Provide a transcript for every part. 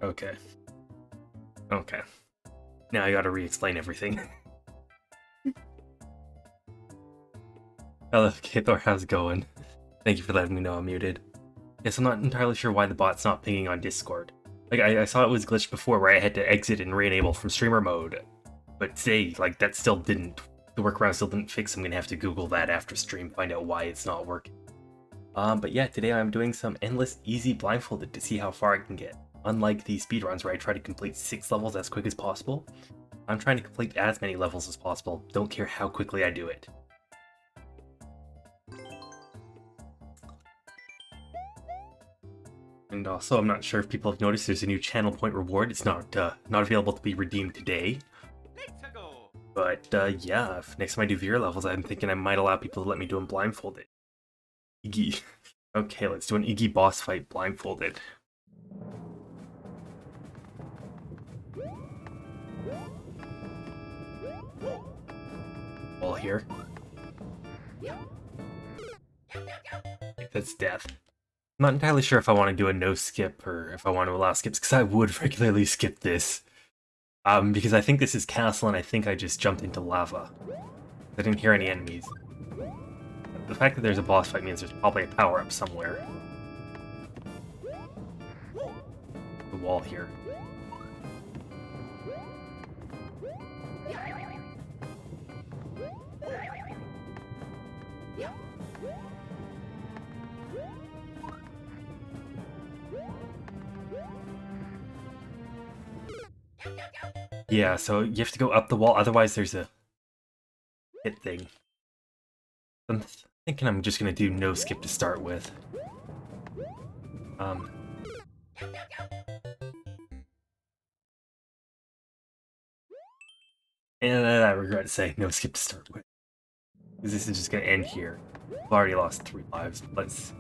Okay. Okay. Now I gotta re-explain everything. Hello, Kathor, how's it going? Thank you for letting me know I'm muted. Yes, I'm not entirely sure why the bot's not pinging on Discord. Like, I saw it was glitched before where I had to exit and re-enable from streamer mode. But today, like, that still didn't... The workaround still didn't fix. I'm gonna have to Google that after stream, find out why it's not working. But yeah, today I'm doing some endless easy blindfolded to see how far I can get. Unlike the speedruns where I try to complete 6 levels as quick as possible, I'm trying to complete as many levels as possible, don't care how quickly I do it. And also, I'm not sure if people have noticed there's a new channel point reward. It's not available to be redeemed today. But yeah, if next time I do VR levels, I'm thinking I might allow people to let me do them blindfolded. Iggy. Okay, let's do an Iggy boss fight blindfolded. Wall here. That's death. I'm not entirely sure if I want to do a no skip or if I want to allow skips, because I would regularly skip this. Because I think this is castle and I think I just jumped into lava. I didn't hear any enemies. The fact that there's a boss fight means there's probably a power-up somewhere. The wall here. Yeah, so you have to go up the wall, otherwise there's a hit thing. I'm thinking I'm just gonna do no skip to start with. And I regret saying no skip to start with. Because this is just gonna end here. I've already lost 3 lives. Let's... Is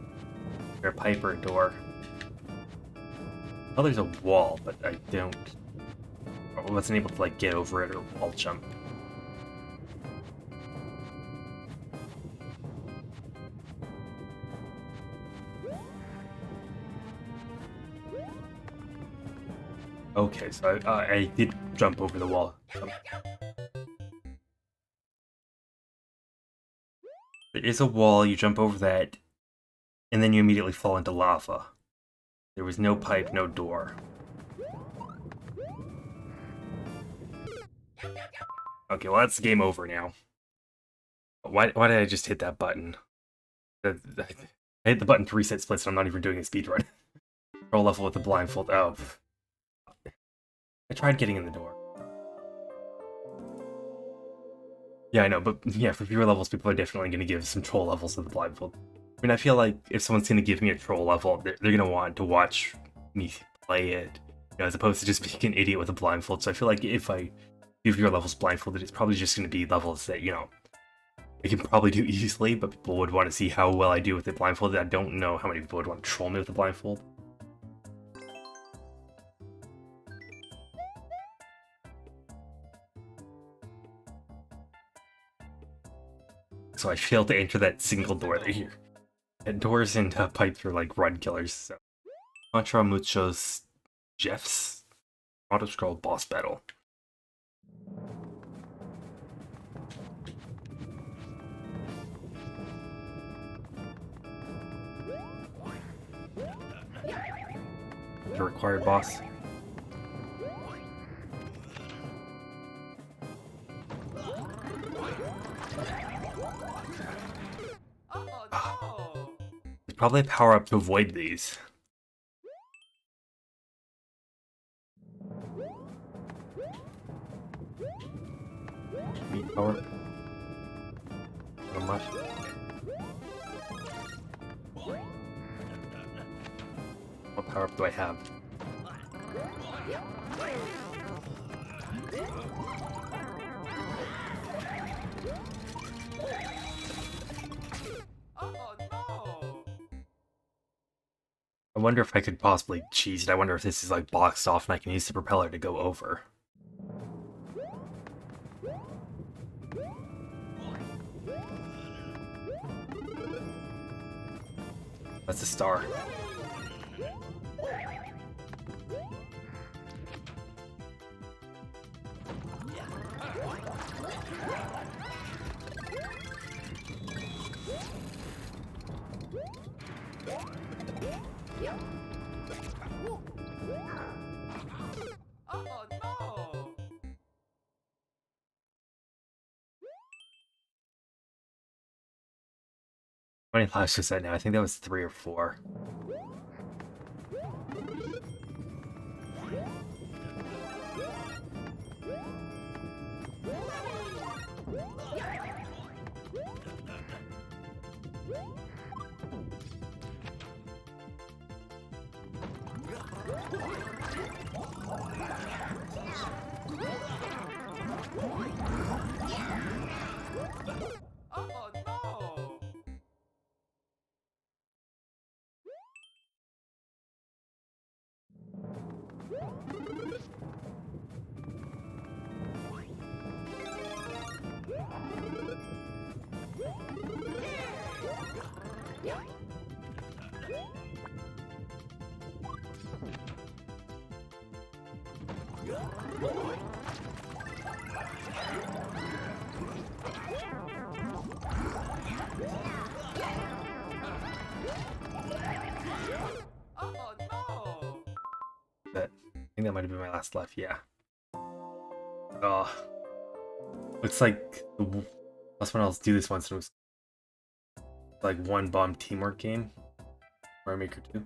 there a pipe or a door? Oh, there's a wall, but I don't... I wasn't able to, like, get over it or wall jump. Okay, so I did jump over the wall. There is a wall, you jump over that, and then you immediately fall into lava. There was no pipe, no door. Okay, well that's game over now. Why did I just hit that button? I hit the button to reset splits and I'm not even doing a speedrun. Control level with the blindfold. Oh. I tried getting in the door. Yeah, I know, but yeah, for fewer levels, people are definitely going to give some troll levels to the blindfold. I mean, I feel like if someone's going to give me a troll level, they're going to want to watch me play it, you know, as opposed to just being an idiot with a blindfold. So I feel like if I do fewer levels blindfolded, it's probably just going to be levels that, you know, I can probably do easily, but people would want to see how well I do with it blindfolded. I don't know how many people would want to troll me with the blindfold. So I failed to enter that single door there here. And doors and pipes are like run killers, so. Contra Muchos Jeff's auto-scroll boss battle. The required boss. There's probably a power-up to avoid these. Meat power. Not much. What power-up do I have? I wonder if I could possibly cheese it. I wonder if this is like boxed off and I can use the propeller to go over. That's a star. How many lives was that now? I think that was 3 or 4. Oh no! Oh no! But I think that might have been my last life, yeah. Oh, looks like the last one I'll do this once, and it was like one bomb teamwork game. Mario Maker 2.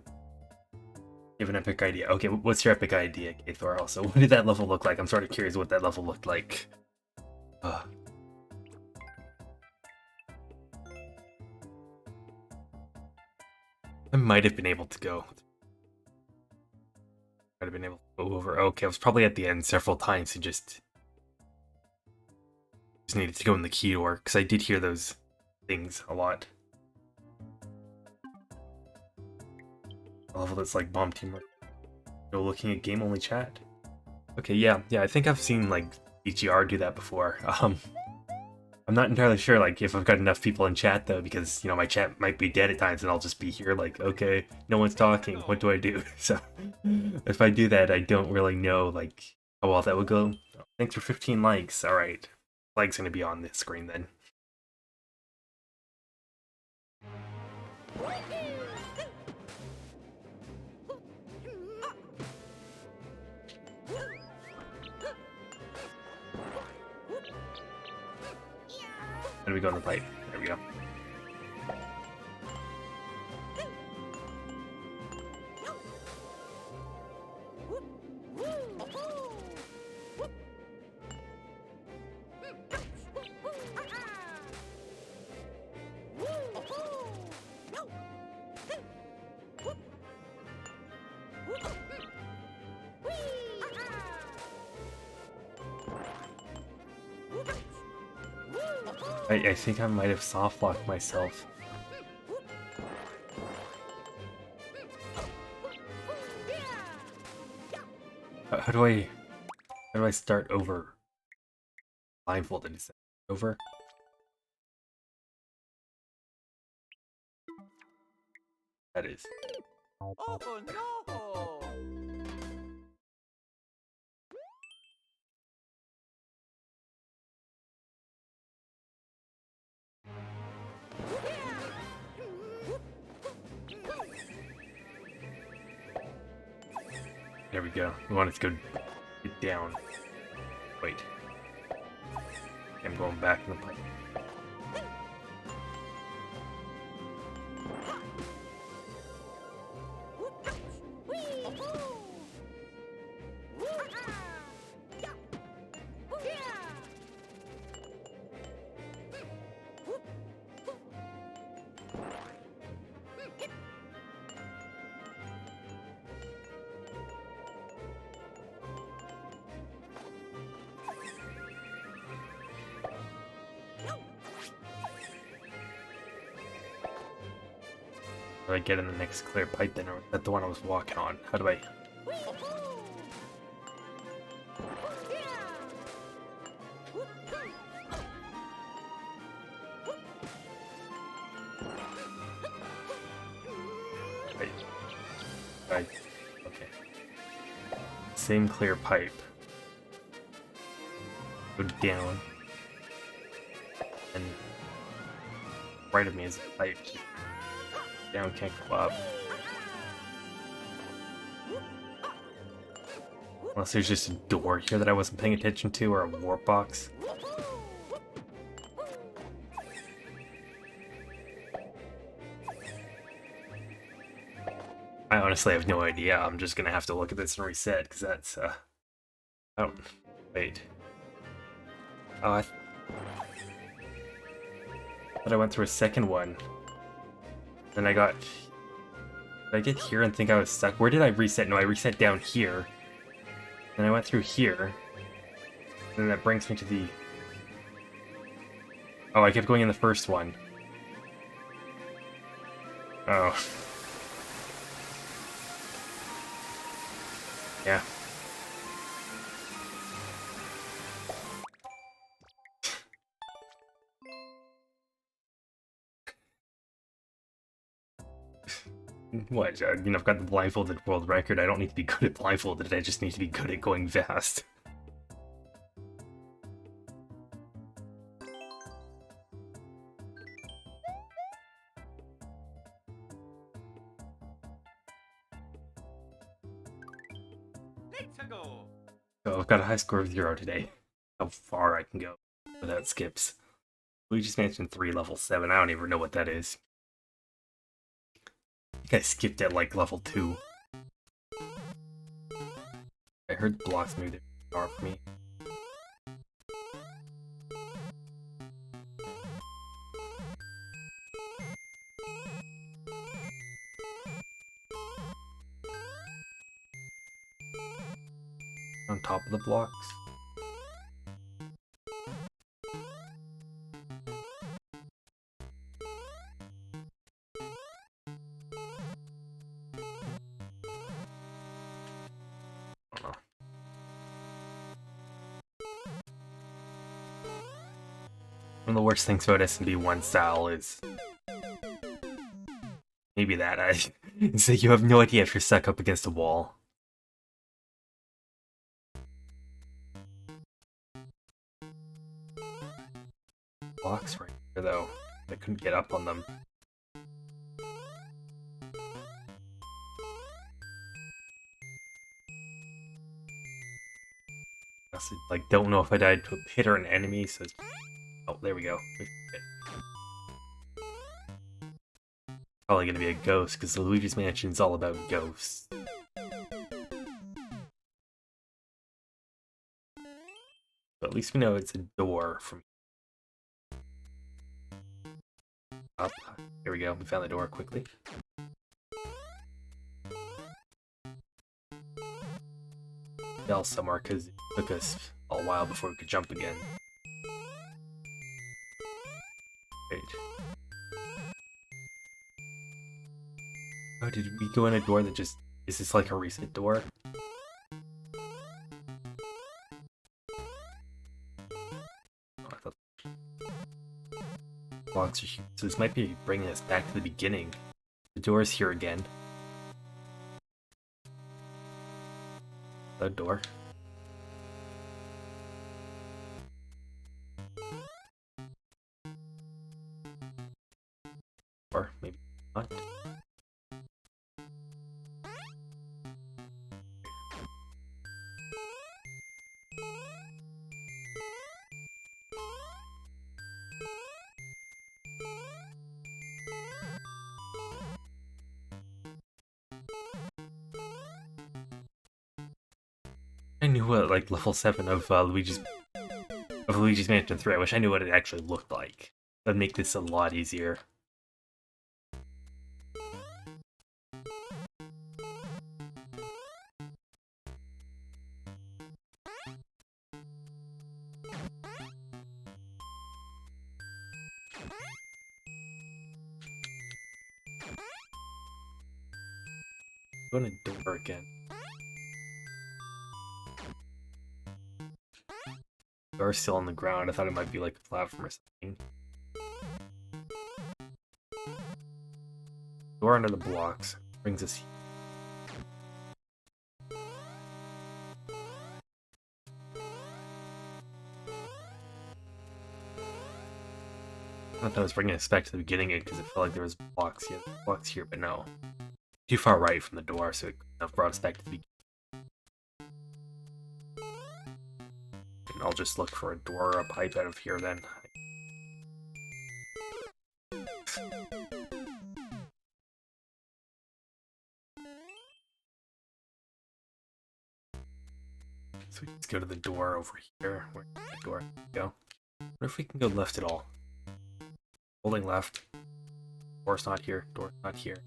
You have an epic idea. Okay, what's your epic idea, Kathor? Also, what did that level look like? I'm sort of curious what that level looked like. I might have been able to go. Might have been able to go over. Okay, I was probably at the end several times and just needed to go in the key door because I did hear those things a lot. A level that's like bomb teamwork. No looking at game only chat. Okay, yeah, I think I've seen like BGR do that before. I'm not entirely sure like if I've got enough people in chat though, because my chat might be dead at times and I'll just be here like, okay, no one's talking, what do I do? So if I do that, I don't really know like how well that would go. Thanks for 15 likes. All right, flag's gonna be on this screen then. And we go in the pipe. There we go. I think I might have soft locked myself. How do I start over? Blindfolded, is that over? That is. Oh no! There we go. We want it to go get down. Wait. I'm going back in the pipe. How do I get in the next clear pipe then, or is that the one I was walking on? How do I... Right. Okay. Same clear pipe. Go down. And right of me is a pipe. Down can't go up. Unless there's just a door here that I wasn't paying attention to, or a warp box. honestly have no idea. I'm just gonna have to look at this and reset, because that's, I don't... Wait. Oh, I thought I went through a second one. Then I got... Did I get here and think I was stuck? Where did I reset? No, I reset down here. Then I went through here. And then that brings me to the... Oh, I kept going in the first one. Oh. Yeah. What? I've got the blindfolded world record. I don't need to be good at blindfolded. I just need to be good at going fast. Let's go. So I've got a high score of 0 today. How far I can go without skips. Luigi's Mansion 3 level 7. I don't even know what that is. I think I skipped at like level 2. I heard the blocks move there for me. On top of the blocks. I don't know. One of the worst things about SMB 1 style is maybe that it's that you have no idea if you're stuck up against a wall. Blocks right here though. I couldn't get up on them. I also, like, don't know if I died to a pit or an enemy, so it's... Oh, there we go. Probably gonna be a ghost, because the Luigi's Mansion's all about ghosts. But at least we know it's a door from up. Here we go, we found the door quickly. Fell somewhere because it took us a while before we could jump again. Wait. Oh, did we go in a door that just... Is this like a reset door? Oh, I thought... Blocks are here. So this might be bringing us back to the beginning. The door's here again. That door. Or maybe not. I knew what, like, level 7 of Luigi's Mansion 3. I wish I knew what it actually looked like. That'd make this a lot easier. Go in a door again. Door's still on the ground. I thought it might be like a platform or something. Door under the blocks brings us here. I thought that was bringing us back to the beginning because it felt like there was blocks here, but no. Too far right from the door, so it couldn't have brought us back to the beginning. And I'll just look for a door or a pipe out of here then. So we just go to the door over here. Where's that door? Go. What if we can go left at all? Holding left. Door's not here. Door's not here.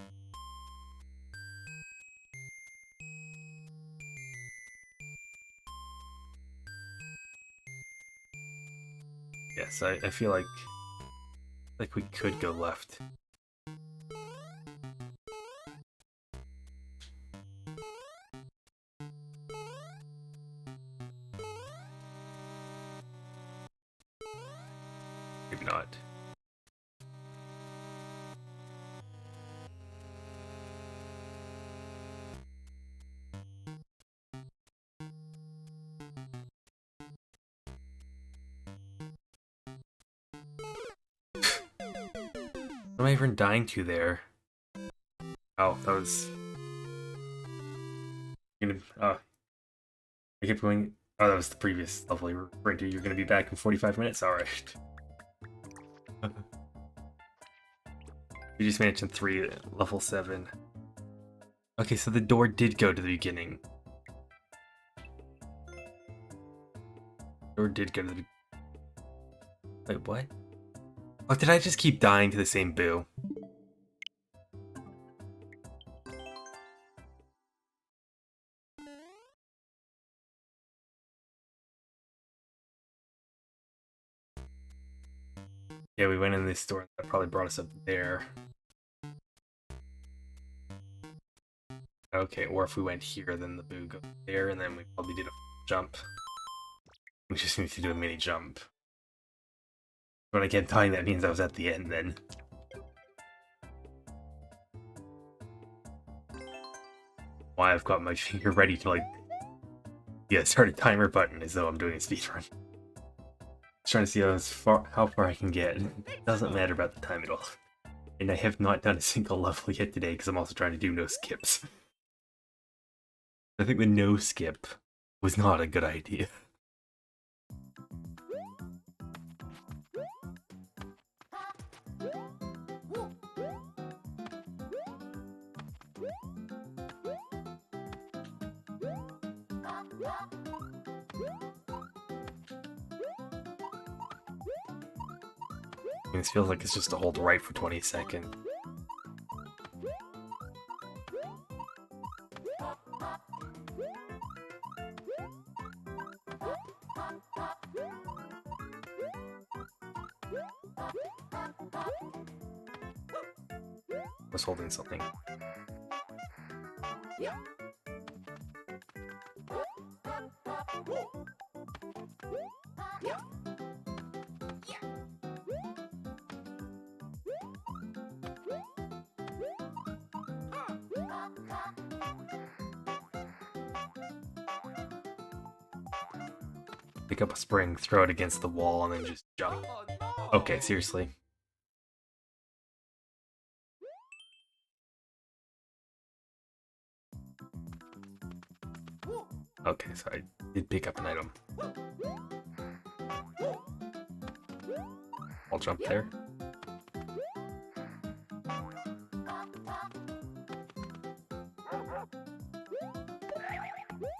Yes, I feel like we could go left. Maybe not. What am I even dying to there? Oh, that was... I kept going... Oh, that was the previous level you were referring to. You're gonna be back in 45 minutes? Alright. You just mentioned 3, level 7. Okay, so the door did go to the beginning. Door did go to the... Wait, what? Oh, did I just keep dying to the same boo? Yeah, we went in this door. That probably brought us up there. Okay, or if we went here, then the boo goes there, and then we probably did a jump. We just need to do a mini jump. When I kept dying, that means I was at the end then. Why I've got my finger ready to, like... Yeah, start a timer button as though I'm doing a speedrun. Just trying to see how far I can get. It doesn't matter about the time at all. And I have not done a single level yet today because I'm also trying to do no skips. I think the no skip was not a good idea. This feels like it's just to hold right for 20 seconds. I was holding something. Pick up a spring, throw it against the wall, and then just jump. Okay, seriously. Okay, so I did pick up an item. I'll jump there.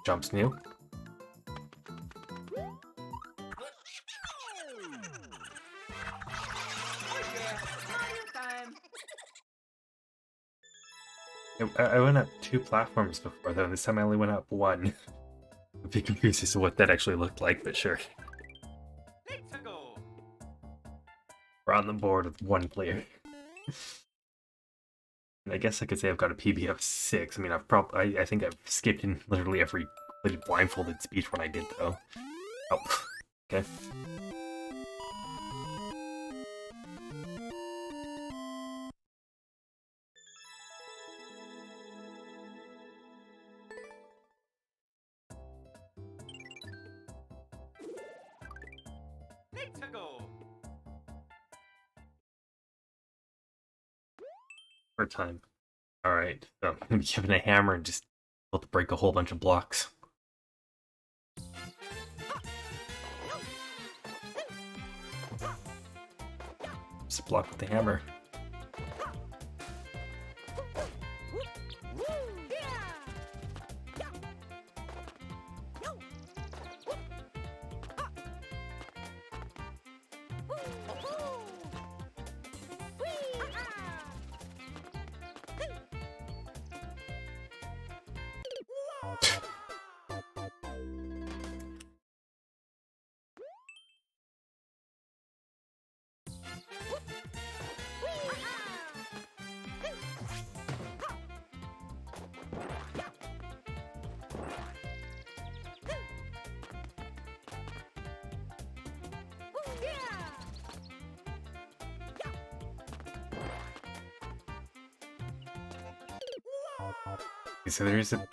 Jumps new. I went up 2 platforms before, though. This time I only went up 1. I'm a bit confused as to what that actually looked like, but sure. We're on the board with 1 player. And I guess I could say I've got a PB of 6. I mean, I think I've skipped in literally every blindfolded speech when I did, though. Oh, okay. For time. Alright, so I'm gonna be given a hammer and just able to break a whole bunch of blocks. Just block with the hammer. Okay, so there's a...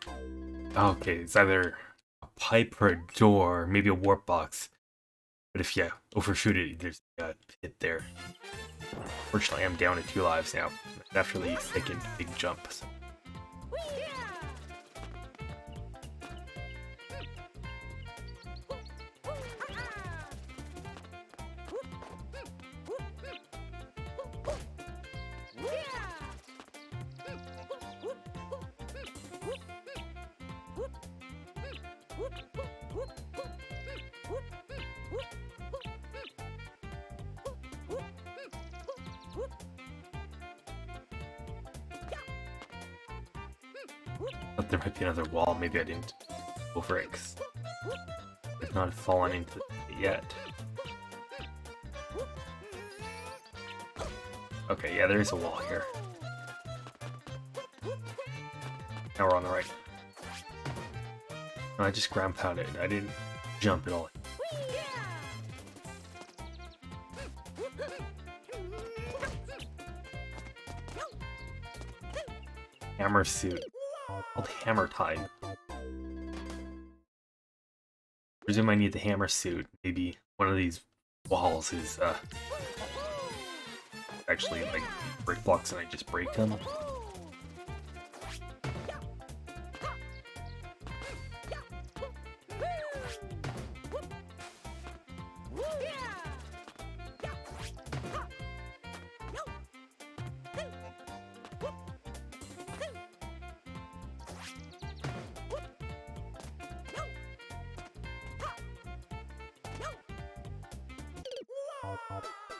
Okay, it's either a pipe or a door, maybe a warp box. But if you overshoot it, there's a pit there. Fortunately, I'm down to 2 lives now after the second big jump. So. Thought there might be another wall, maybe I didn't go for it, 'cause I've not fallen into it yet. Okay, yeah, there is a wall here. Now we're on the right. No, I just ground pounded it. I didn't jump at all. Hammer suit. Called hammer time. Presume I need the hammer suit. Maybe one of these walls is actually like brick blocks and I just break them.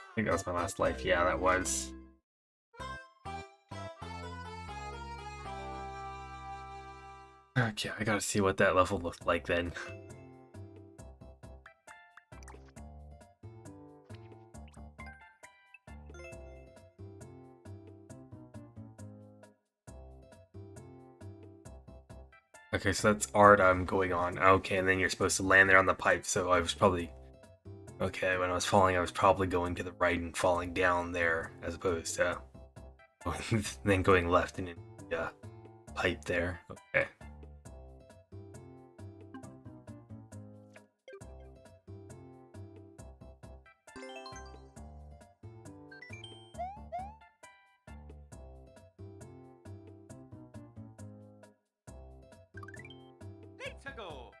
I think that was my last life. Yeah, that was. Okay, I gotta see what that level looked like then. Okay, so that's art I'm going on. Okay, and then you're supposed to land there on the pipe, so I was probably... Okay, when I was falling, I was probably going to the right and falling down there, as opposed to then going left and in the pipe there. Okay. Let's go.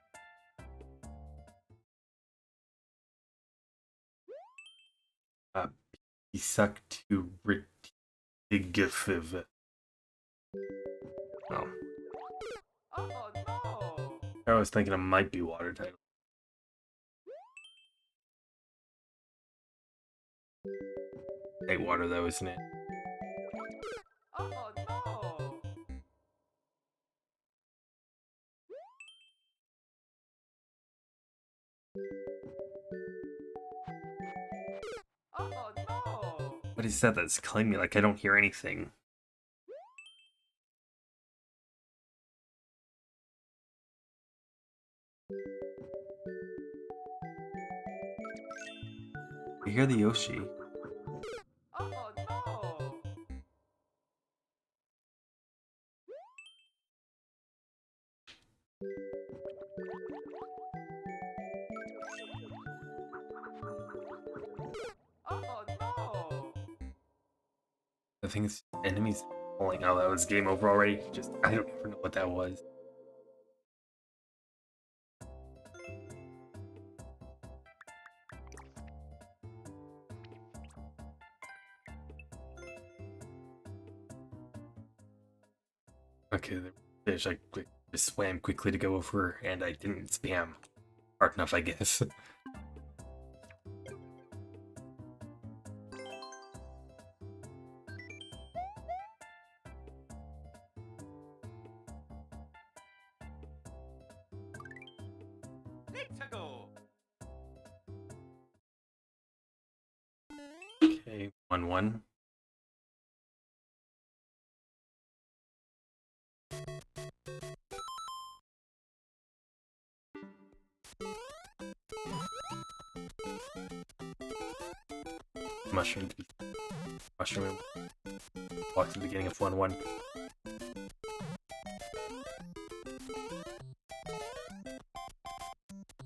He sucked to Ritigifив. Oh. Oh no. I was thinking it might be water title. Hey, water though, isn't it? Oh no. Oh no. What is that that's killing me? Like, I don't hear anything. I hear the Yoshi. Oh no. Oh no. I think it's enemies falling out. That was game over already. Just, I don't even know what that was. Okay, the fish, I just swam quickly to go over, and I didn't spam hard enough, I guess. Let's go. Okay, 1-1. Mushroom. Mushroom. Walk to the beginning of 1-1.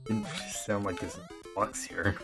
Didn't sound like there's a box here.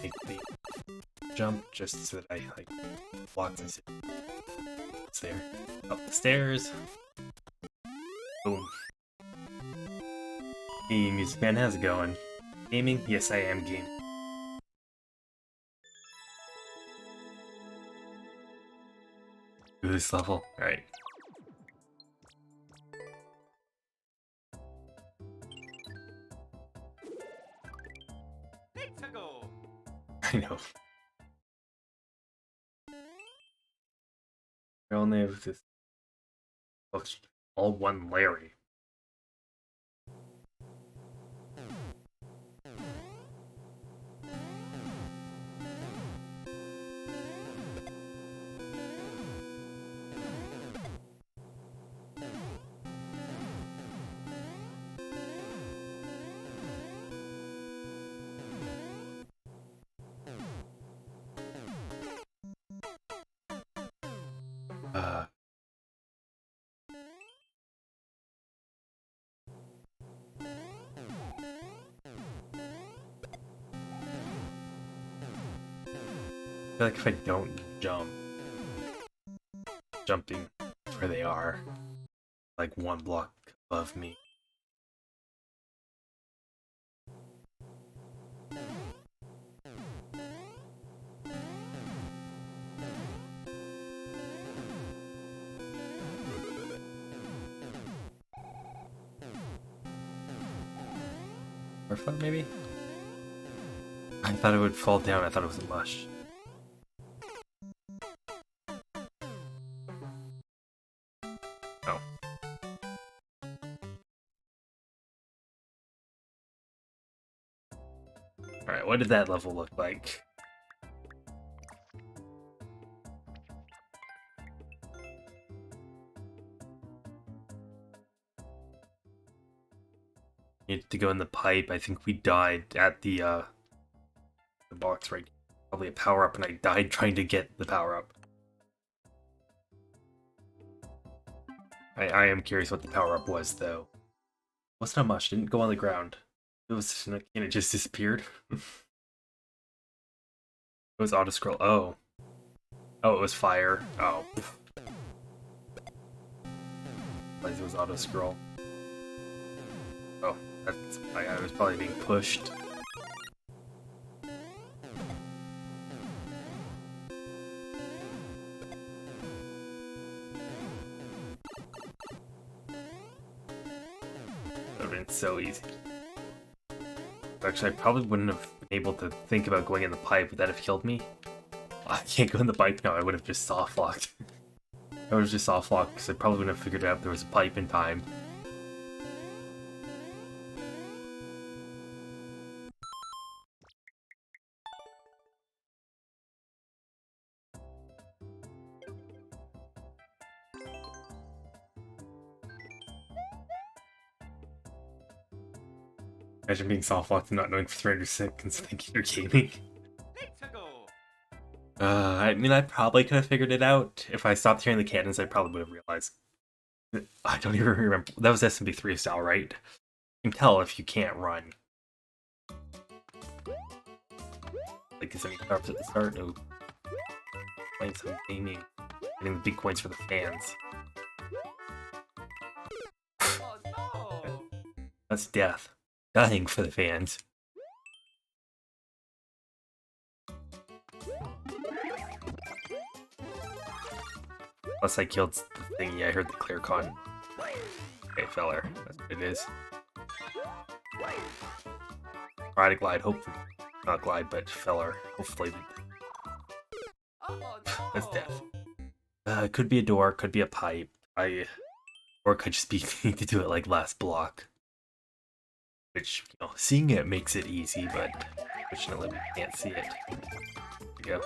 Make the jump just so that I like block this. It's there. Up the stairs. Boom. Hey, Music Man, how's it going? Gaming? Yes, I am gaming. Do this level. Alright. Let's go. I know. I only have this. All one Larry. I feel like if I don't jumping where they are, like one block above me. Or fun, maybe? I thought it would fall down. I thought it was a mush. Oh. Alright, what did that level look like? Needed to go in the pipe. I think we died at the box right. Probably a power up, and I died trying to get the power up. I am curious what the power up was though. What's not much? Didn't go on the ground. It was and it just disappeared. It was auto scroll. Oh. Oh, it was fire. Oh. Like it was auto scroll. Oh, that's I was probably being pushed. That would have been so easy. Actually, I probably wouldn't have been able to think about going in the pipe. Would that have killed me? Oh, I can't go in the pipe now. I would have just soft locked. I would have just soft locked because I probably wouldn't have figured out there was a pipe in time. Imagine being soft locked and not knowing for 300 seconds thinking you're gaming. Let's go. I mean, I probably could have figured it out. If I stopped hearing the cannons, I probably would have realized. I don't even remember. That was SMP3 style, right? You can tell if you can't run. Like, is any power-ups at the start? No. playing some gaming, getting the big coins for the fans. Oh no! That's death. Dying for the fans. Plus I killed the thingy, I heard the clear con. Okay, feller. That's what it is. Try to glide, hopefully. Not glide, but feller. Hopefully. Oh That's no! death. It could be a door, could be a pipe. Or it could just be need to do it like last block. Which, you know, seeing it makes it easy, but fortunately we can't see it. There we go.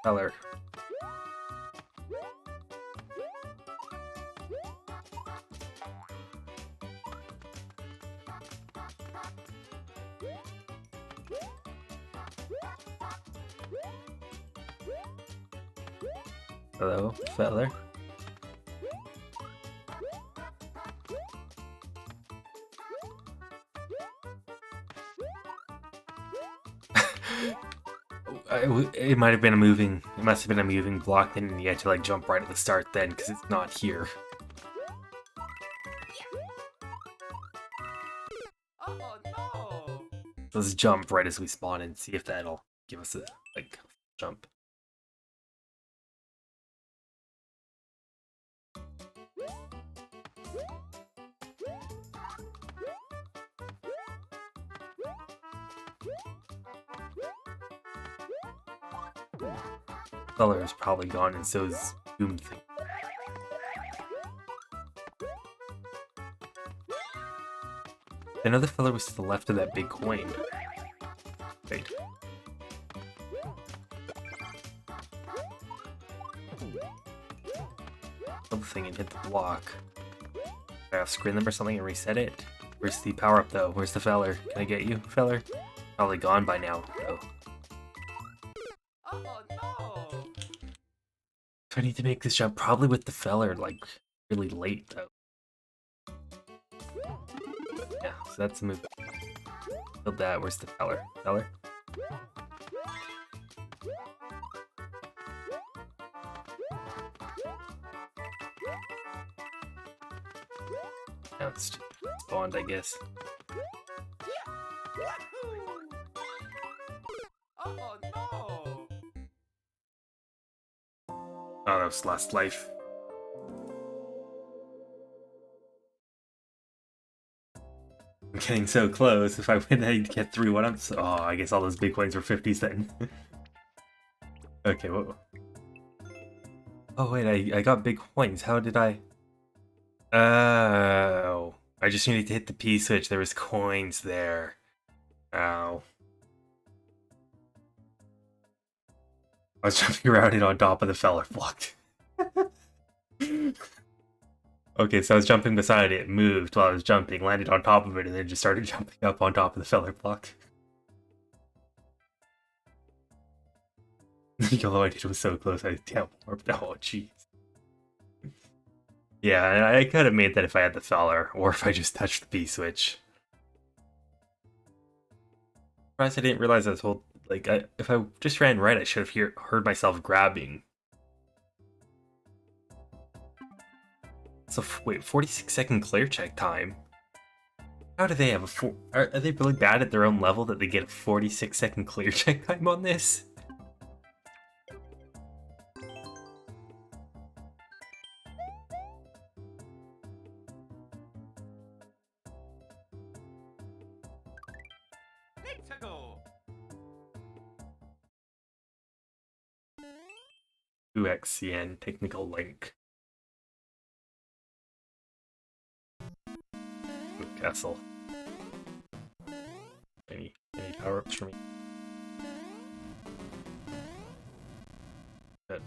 Feller. Hello, feller. It might have been a moving. It must have been a moving block, then you had to like jump right at the start then, because it's not here. Oh no! Let's jump right as we spawn and see if that'll give us a like jump. Feller is probably gone, and so is Boom Thing. Another feller was to the left of that big coin. Wait. Kill the thing and hit the block. I have to screen them or something and reset it. Where's the power up though? Where's the feller? Can I get you, feller? Probably gone by now, though. Oh no! So I need to make this jump probably with the feller, like, really late, though. But yeah, so that's the move. Build that. Where's the feller? Feller? Now it's spawned, I guess. Oh no! Oh, that was last life. I'm getting so close. If I win, I'd get 3 1-ups. Oh, I guess all those big coins were 50s then. Okay, whoa. Oh, wait, I got big coins. How did I... Oh. I just needed to hit the P switch. There was coins there. Ow. I was jumping around it on top of the feller block. Okay, so I was jumping beside it, moved while I was jumping, landed on top of it, and then just started jumping up on top of the feller block. Although I did was so close, I damn warped. Oh, jeez. Yeah, I could have made that if I had the feller, or if I just touched the B switch. Surprised I didn't realize I was hold. Like, if I just ran right, I should have heard myself grabbing. So wait, 46-second clear check time. How do they have a are they really bad at their own level that they get a 46-second clear check time on this? Let's go! 2xCN technical link. Ooh, castle. Any power-ups for me?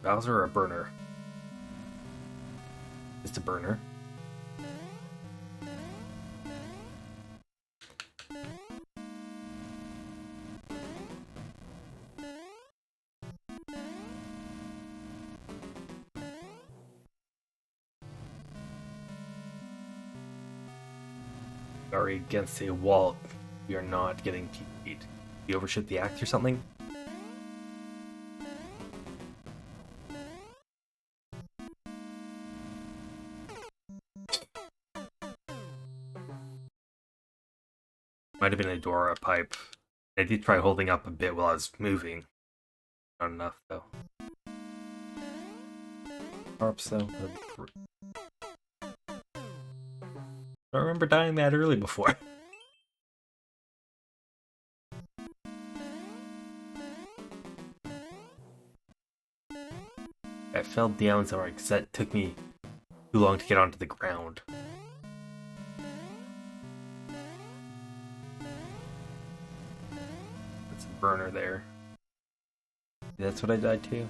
Bowser or a burner? It's a burner. are against a wall. We are not getting PP'd. You overshoot the act or something? Might have been a door or a pipe. I did try holding up a bit while I was moving. Not enough, though. Power-ups, though. I don't remember dying that early before. I fell down somewhere because that took me too long to get onto the ground. That's a burner there. That's what I died to.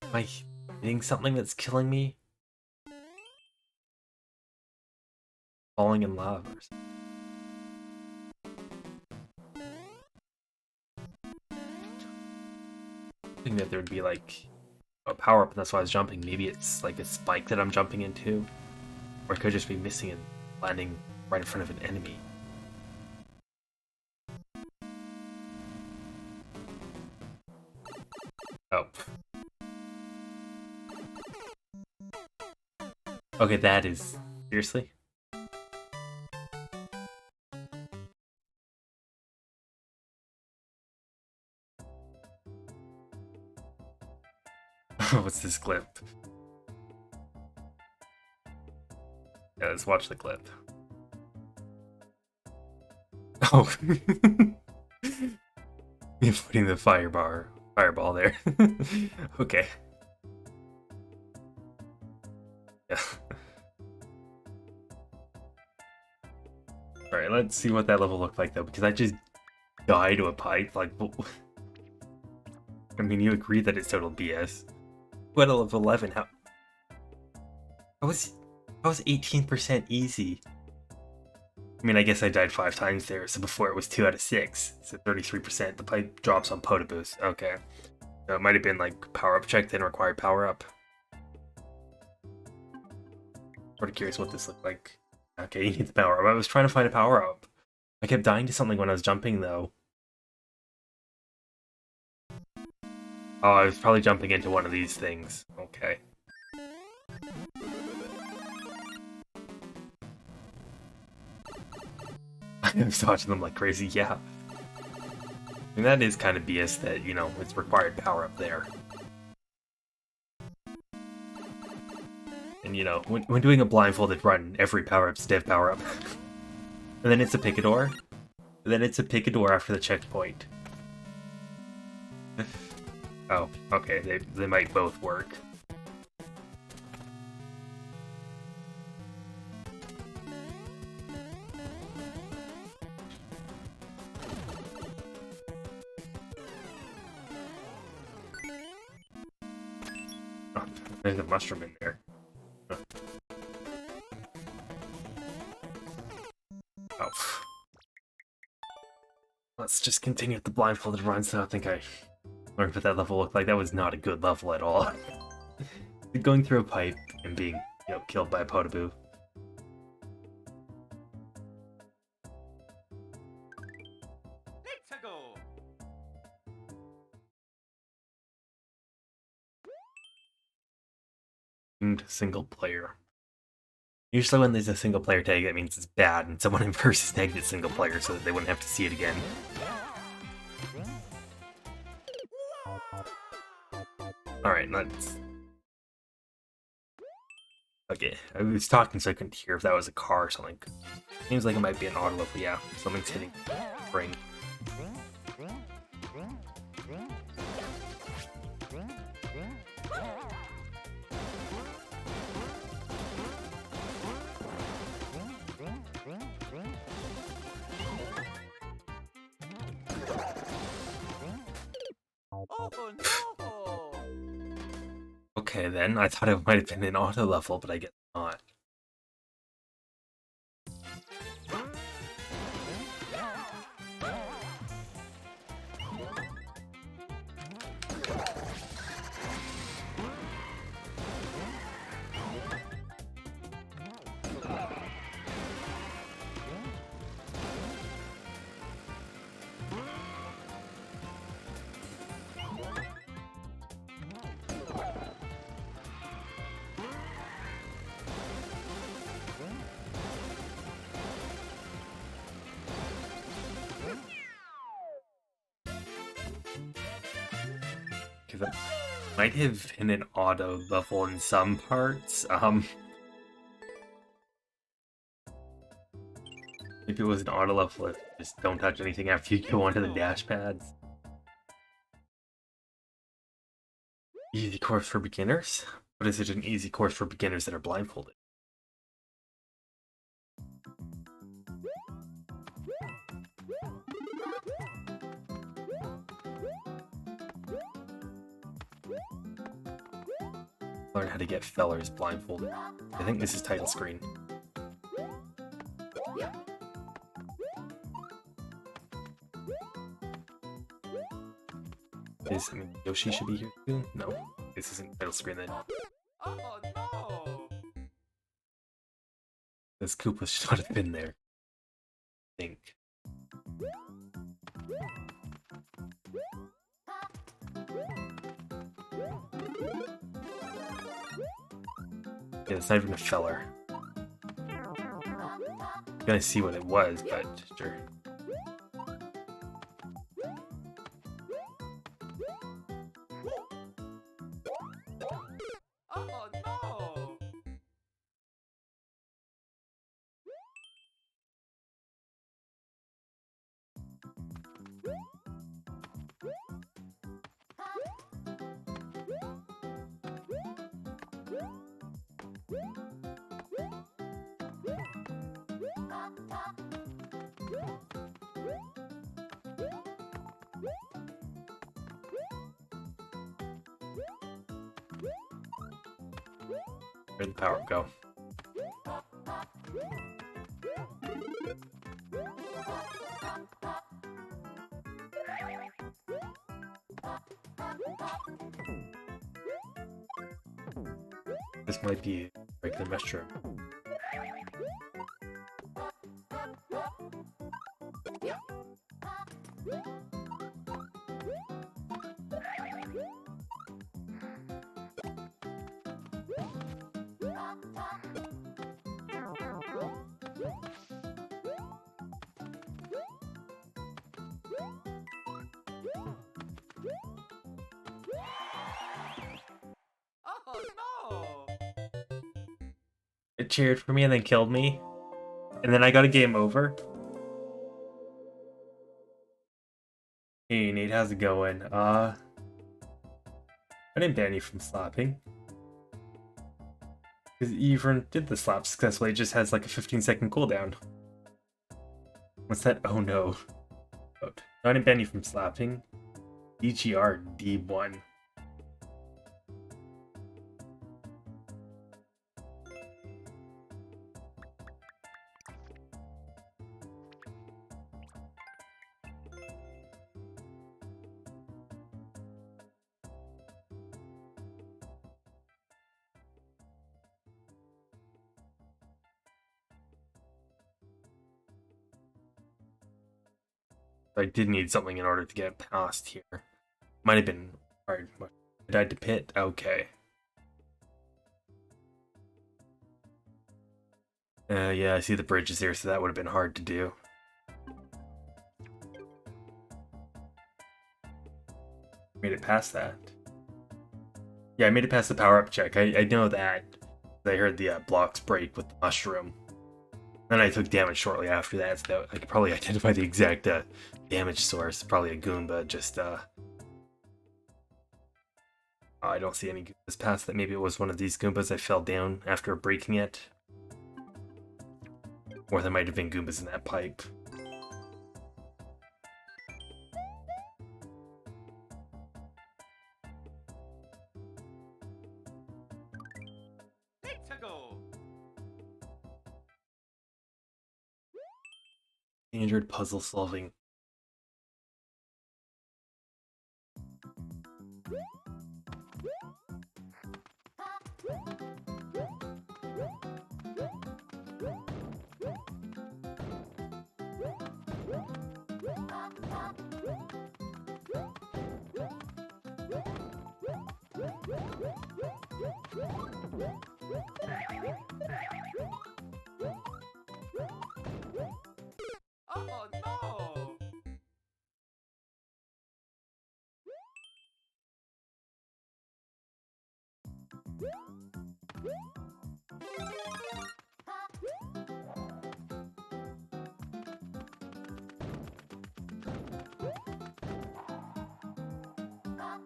Am I hitting something that's killing me? Falling in lava or something. I think that there would be like a power up, and that's why I was jumping. Maybe it's like a spike that I'm jumping into, or it could just be missing and landing right in front of an enemy. Oh. Okay, that is... Seriously? What's this clip? Yeah, let's watch the clip. Oh. You're putting the fireball there. Okay. Yeah. Alright, let's see what that level looked like though, because I just died to a pipe, like... I mean, you agree that it's total BS. What a level 11, how was 18% easy? I mean, I guess I died 5 times there, so before it was 2 out of 6, so 33%. The pipe drops on Potoboost. Okay. So it might have been like power-up check, then required power-up. Sort of curious what this looked like. Okay, you need the power-up. I was trying to find a power-up. I kept dying to something when I was jumping, though. Oh, I was probably jumping into one of these things. Okay. I was dodging them like crazy, yeah. I mean, that is kind of BS that, you know, it's required power up there. And, you know, when doing a blindfolded run, every power-up's dev power-up. And then it's a picador. And then it's a picador after the checkpoint. Oh, okay, they might both work. Oh, there's a mushroom in there. Huh. Oh. Let's just continue with the blindfolded runs, so I think I learned what that level looked like. That was not a good level at all. Going through a pipe and being, you know, killed by a Potoboo. Let's go. Single player. Usually when there's a single player tag, that means it's bad, and someone in versus tagged it single player so that they wouldn't have to see it again. Alright, let's... Okay, I was talking so I couldn't hear if that was a car or something. Seems like it might be an auto level, yeah. Something's hitting spring. Oh no! Okay then, I thought it might have been an auto level, but I guess Not. Because I might have been an auto level in some parts. Maybe it was an auto level if just don't touch anything after you go onto the dash pads. Easy course for beginners? But is it an easy course for beginners that are blindfolded? Learn how to get fellers blindfolded. I think this is title screen. I mean, Yoshi should be here too? No, this isn't title screen then. Oh no! This Koopa should not have been there. I think. Yeah, it's not even a feller. I'm gonna see what it was, but sure. Oh no! Where'd the power go? This might be regular mushroom. Oh no! It cheered for me and then killed me. And then I got a game over. Hey Nate, how's it going? I didn't ban you from slapping. Because you even did the slap successfully, it just has like a 15-second cooldown. What's that? Oh no. No, I didn't ban you from slapping. EGR D1. I did need something in order to get past here. Might have been hard. I died to pit? Okay. Yeah, I see the bridges here, so that would have been hard to do. Made it past that. Yeah, I made it past the power-up check. I know that. I heard the blocks break with the mushroom. Then I took damage shortly after that, so I could probably identify the exact damage source. Probably a Goomba, just I don't see any Goombas past that. Maybe it was one of these Goombas I fell down after breaking it. Or there might have been Goombas in that pipe. Let's go! Standard puzzle solving. Oh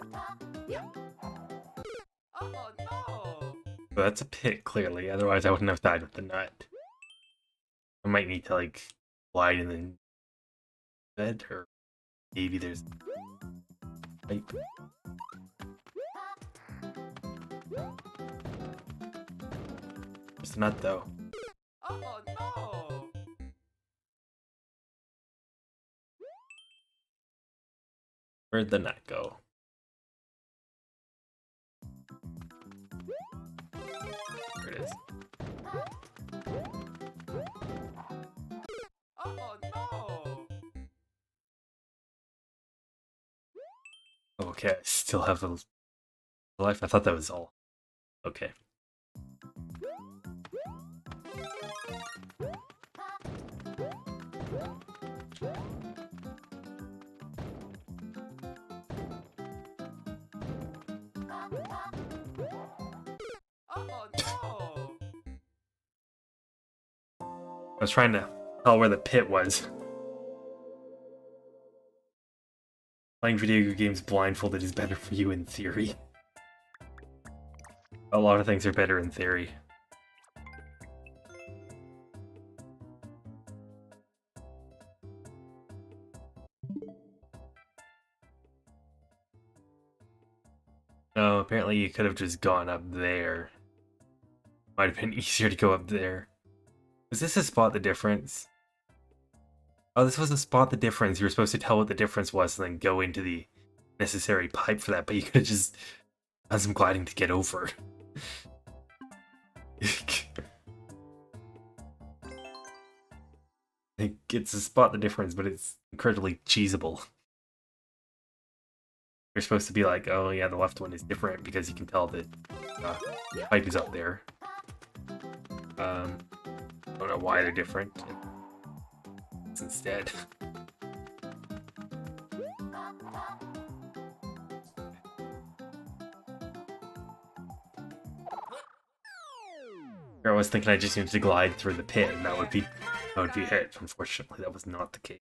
no! Oh no! But that's a pit, clearly. Otherwise, I wouldn't have died with the nut. I might need to, like, slide in the bed, or maybe there's pipe. There's a nut, though. Oh no! Where'd the nut go? There it is. Oh no! Okay, I still have a life. I thought that was all. Okay. Oh no! I was trying to tell where the pit was. Playing video games blindfolded is better for you in theory. A lot of things are better in theory. No, apparently you could have just gone up there. Might have been easier to go up there. Was this a spot the difference? Oh, this was a spot the difference. You were supposed to tell what the difference was and then go into the necessary pipe for that, but you could have just done some gliding to get over. Like, it's a spot the difference, but it's incredibly cheesable. You're supposed to be like, oh yeah, the left one is different because you can tell that pipe is up there. I don't know why they're different. It's instead. I was thinking I just needed to glide through the pit and that would be it. Unfortunately, that was not the case.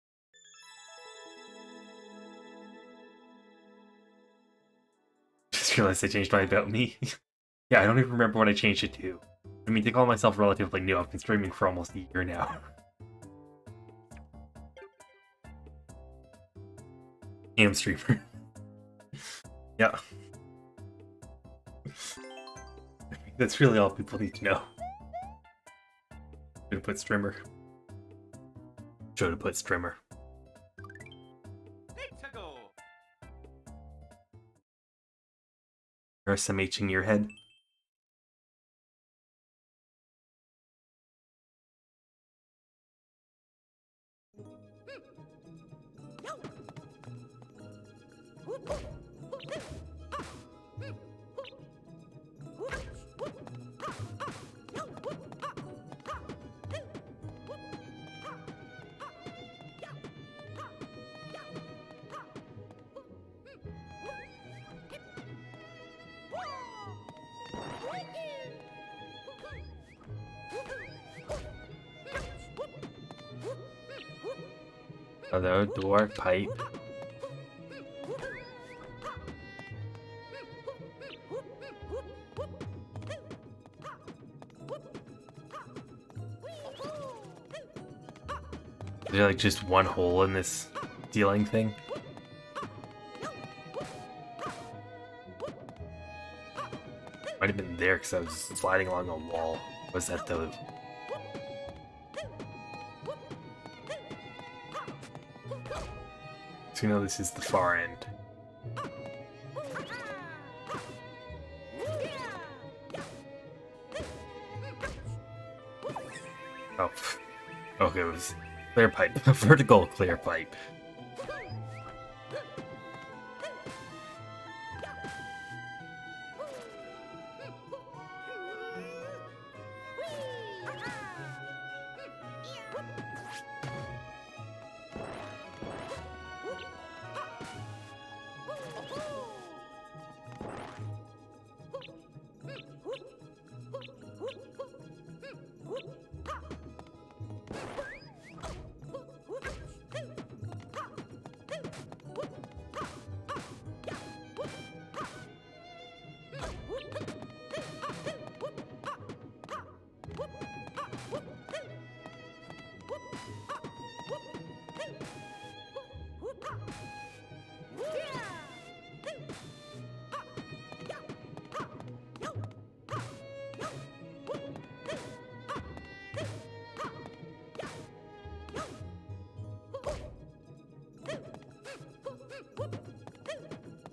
Just realized I changed my about me. Yeah, I don't even remember what I changed it to. I mean, to call myself relatively new, I've been streaming for almost a year now. Am streamer. Yeah. That's really all people need to know. Should have put streamer. Should have put streamer. Let's go! There's some H in your head. Hello, door, pipe. Is there like just one hole in this ceiling thing? Might have been there because I was sliding along a wall. Was that the... So we know this is the far end. Oh, okay, it was clear pipe. Vertical clear pipe.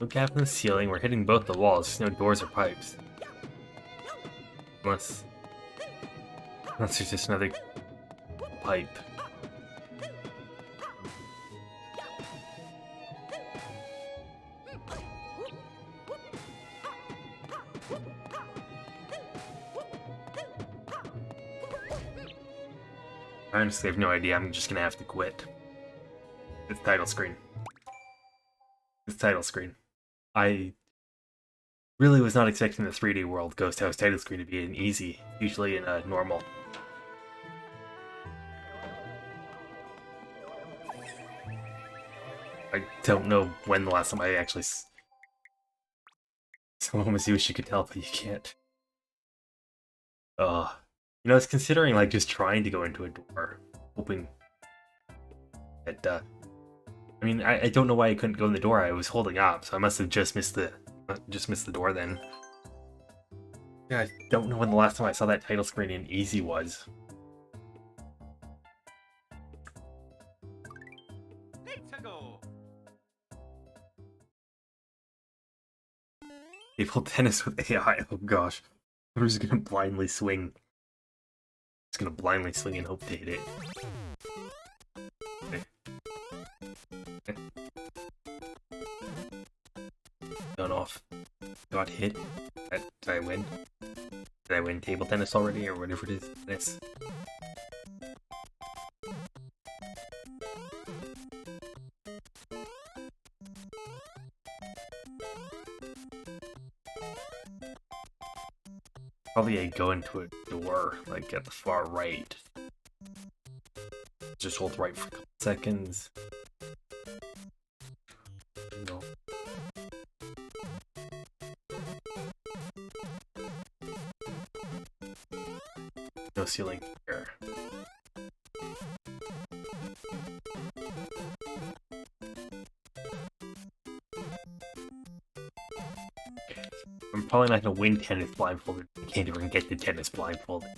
No gap in the ceiling, we're hitting both the walls, no doors or pipes. Unless there's just another pipe. I honestly have no idea, I'm just gonna have to quit. It's title screen. It's title screen. I really was not expecting the 3D World Ghost House title screen to be an easy, usually in a normal. I don't know when the last time I actually... Someone was wish you could tell, but you can't. You know, I was considering, like, just trying to go into a door, hoping that, I mean, I don't know why I couldn't go in the door. I was holding up, so I must have just missed the door then. Yeah, I don't know when the last time I saw that title screen in Easy was. Let's go. Table tennis with AI, oh gosh. I'm just gonna blindly swing. Just gonna blindly swing and hope to hit it. Gone off. Got hit. Did I win? Did I win table tennis already, or whatever it is? This. Probably I go into a door, like at the far right. Just hold right for a couple seconds. No. No ceiling here. I'm probably not gonna win tennis blindfolded. I can't even get the tennis blindfolded.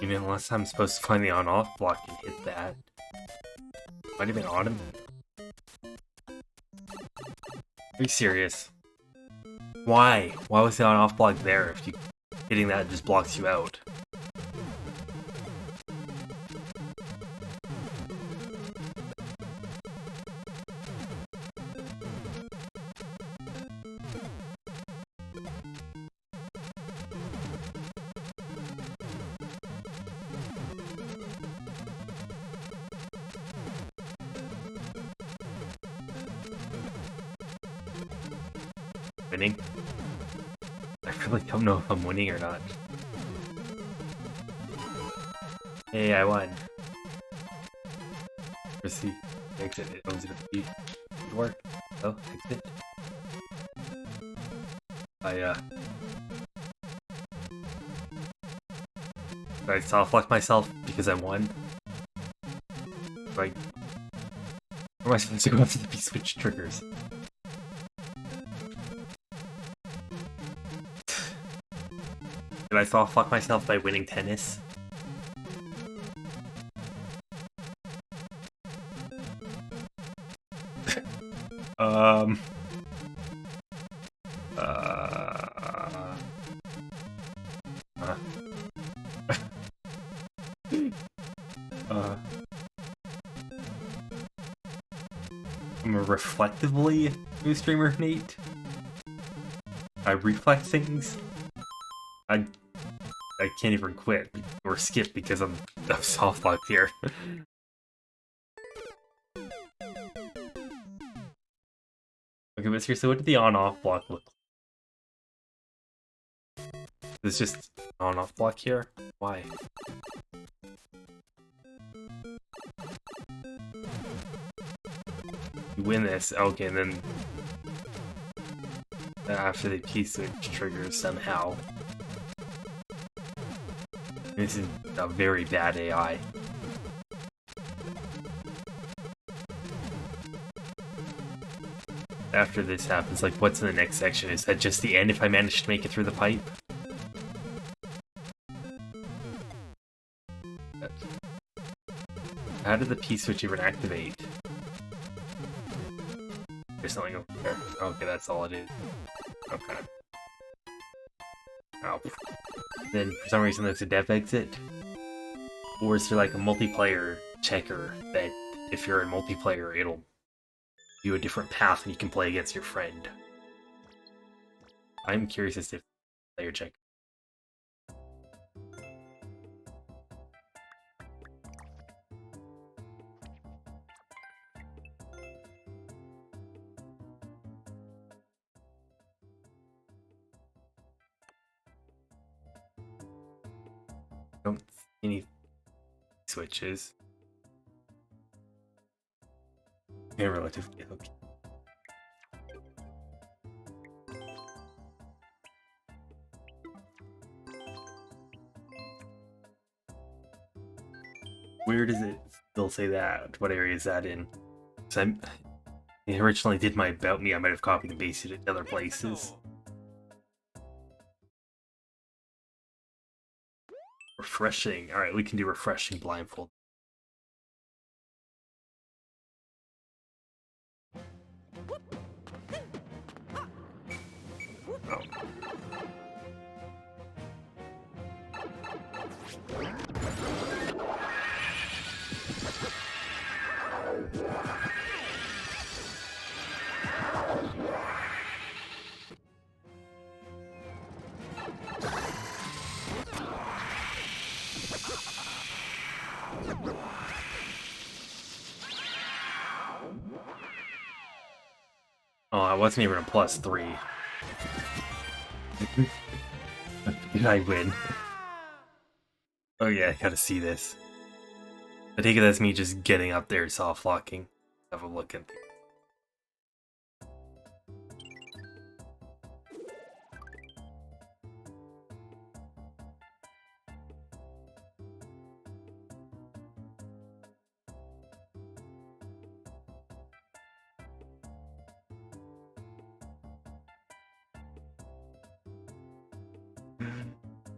Even unless I'm supposed to find the on-off block and hit that. Might have been autumn. Are you serious? Why? Why was the on-off block there if you hitting that just blocks you out? Winning? I really don't know if I'm winning or not. Hey, I won. Where's the exit? It owns it a door. Oh, exit. I soft lock myself because I won. Like, where am I supposed to go after the P-switch triggers? Did I soft lock myself by winning tennis? Uh, I'm a reflectively new streamer, Nate. I reflect things. I can't even quit or skip because I'm soft locked here. Okay, but seriously, what did the on-off block look like? It's just on-off block here? Why? You win this, okay, and then after the P-switch triggers somehow. This is a very bad AI. After this happens, like, what's in the next section? Is that just the end if I manage to make it through the pipe? How did the P-switch even activate? There's something over there. Okay, that's all it is. Okay. Oh. Then, for some reason, there's a dev exit? Or is there like a multiplayer checker that if you're in multiplayer, it'll do a different path and you can play against your friend? I'm curious as to player check. Don't see any switches. Yeah, relatively okay. Where does it still say that? What area is that in? Because I originally did my About Me, I might have copied and pasted it to other places. Refreshing. Alright, we can do refreshing blindfold. Oh. Oh, I wasn't even a +3. Did I win? Oh yeah, I gotta see this. I take it as me just getting up there soft locking. Have a look at.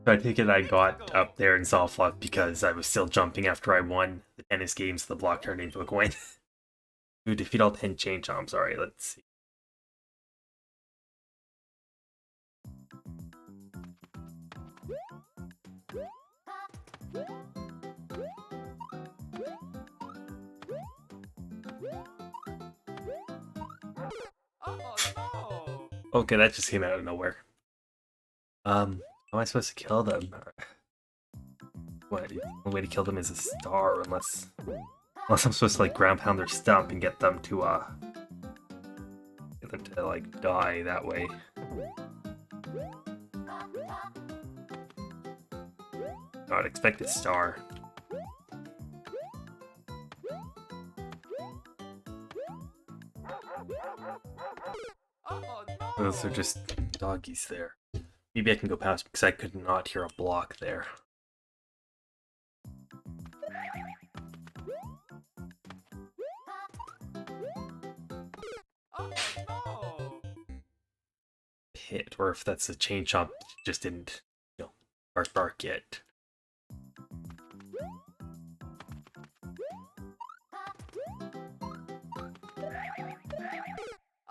I take it I got up there in soft lock because I was still jumping after I won the tennis games. The block turned into a coin. You defeat all 10 chain chomps. Alright, let's see. Okay, that just came out of nowhere. How am I supposed to kill them? What? The only way to kill them is a star, unless I'm supposed to like ground pound their stump and get them to like die that way. I'd expect a star. Oh no! Those are just doggies there. Maybe I can go past because I could not hear a block there. Oh no! Hit, or if that's a chain chomp, just didn't, bark yet.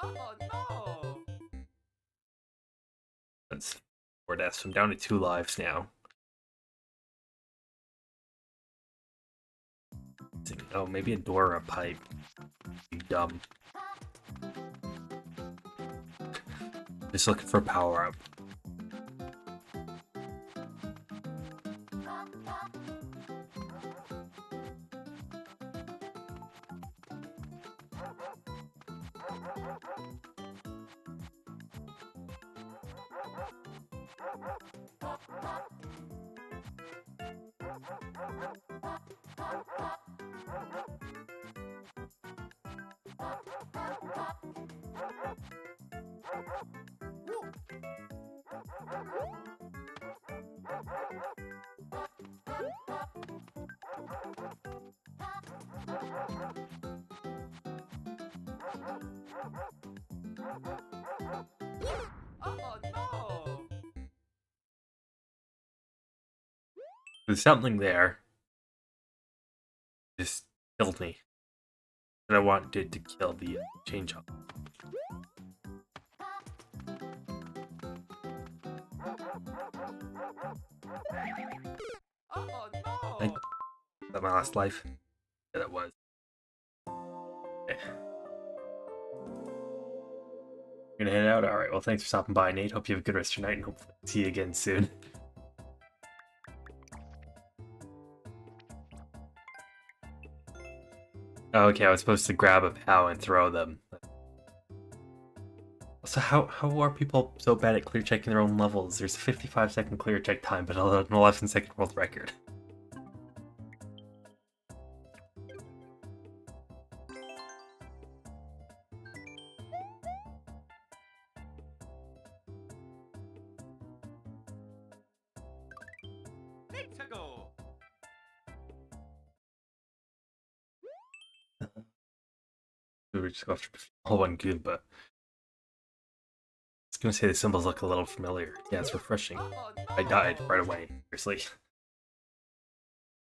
Oh no! That's 4 deaths. I'm down to 2 lives now. Oh, maybe a door or a pipe. You dumb. Just looking for a power up. Oh no! There's something there. Just killed me. And I wanted to kill the chain chomp. Oh no! Is that my last life? Yeah, that was. Okay. You're gonna head out? Alright, well thanks for stopping by, Nate. Hope you have a good rest of your night and hopefully see you again soon. Oh, okay, I was supposed to grab a POW and throw them. So how are people so bad at clear checking their own levels? There's a 55-second clear check time, but an 11-second world record. Need to go! We were just going after all one good, but I was gonna say the symbols look a little familiar. Yeah, it's refreshing. Oh no! I died right away. Seriously.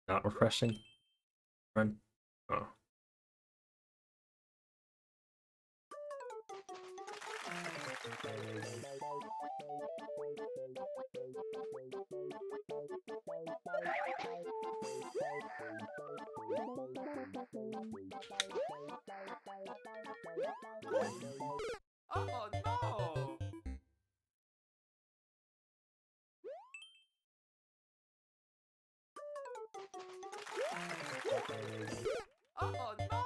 Not refreshing? Run. Oh. Oh no! Oh no!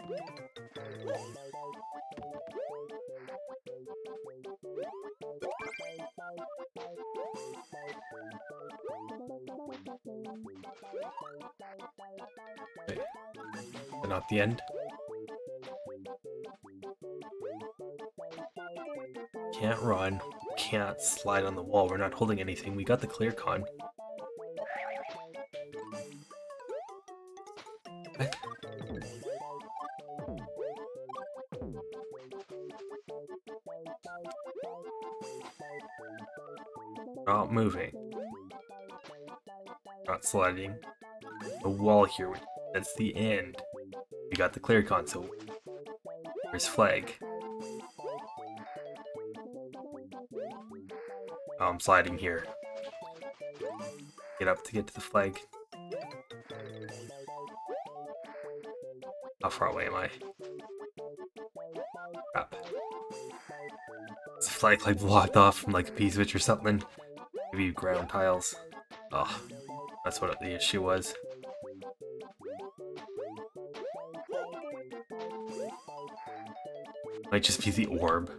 Wait. But not the end? Can't run. Can't slide on the wall. We're not holding anything. We got the clear con. What? Not moving. Not sliding. The wall here. That's the end. We got the clear con, so there's flag. Oh, I'm sliding here. Get up to get to the flag. How far away am I? Crap. Is the flag like blocked off from like a P-switch or something? Maybe ground tiles. Oh. That's what the issue was. Might just be the orb.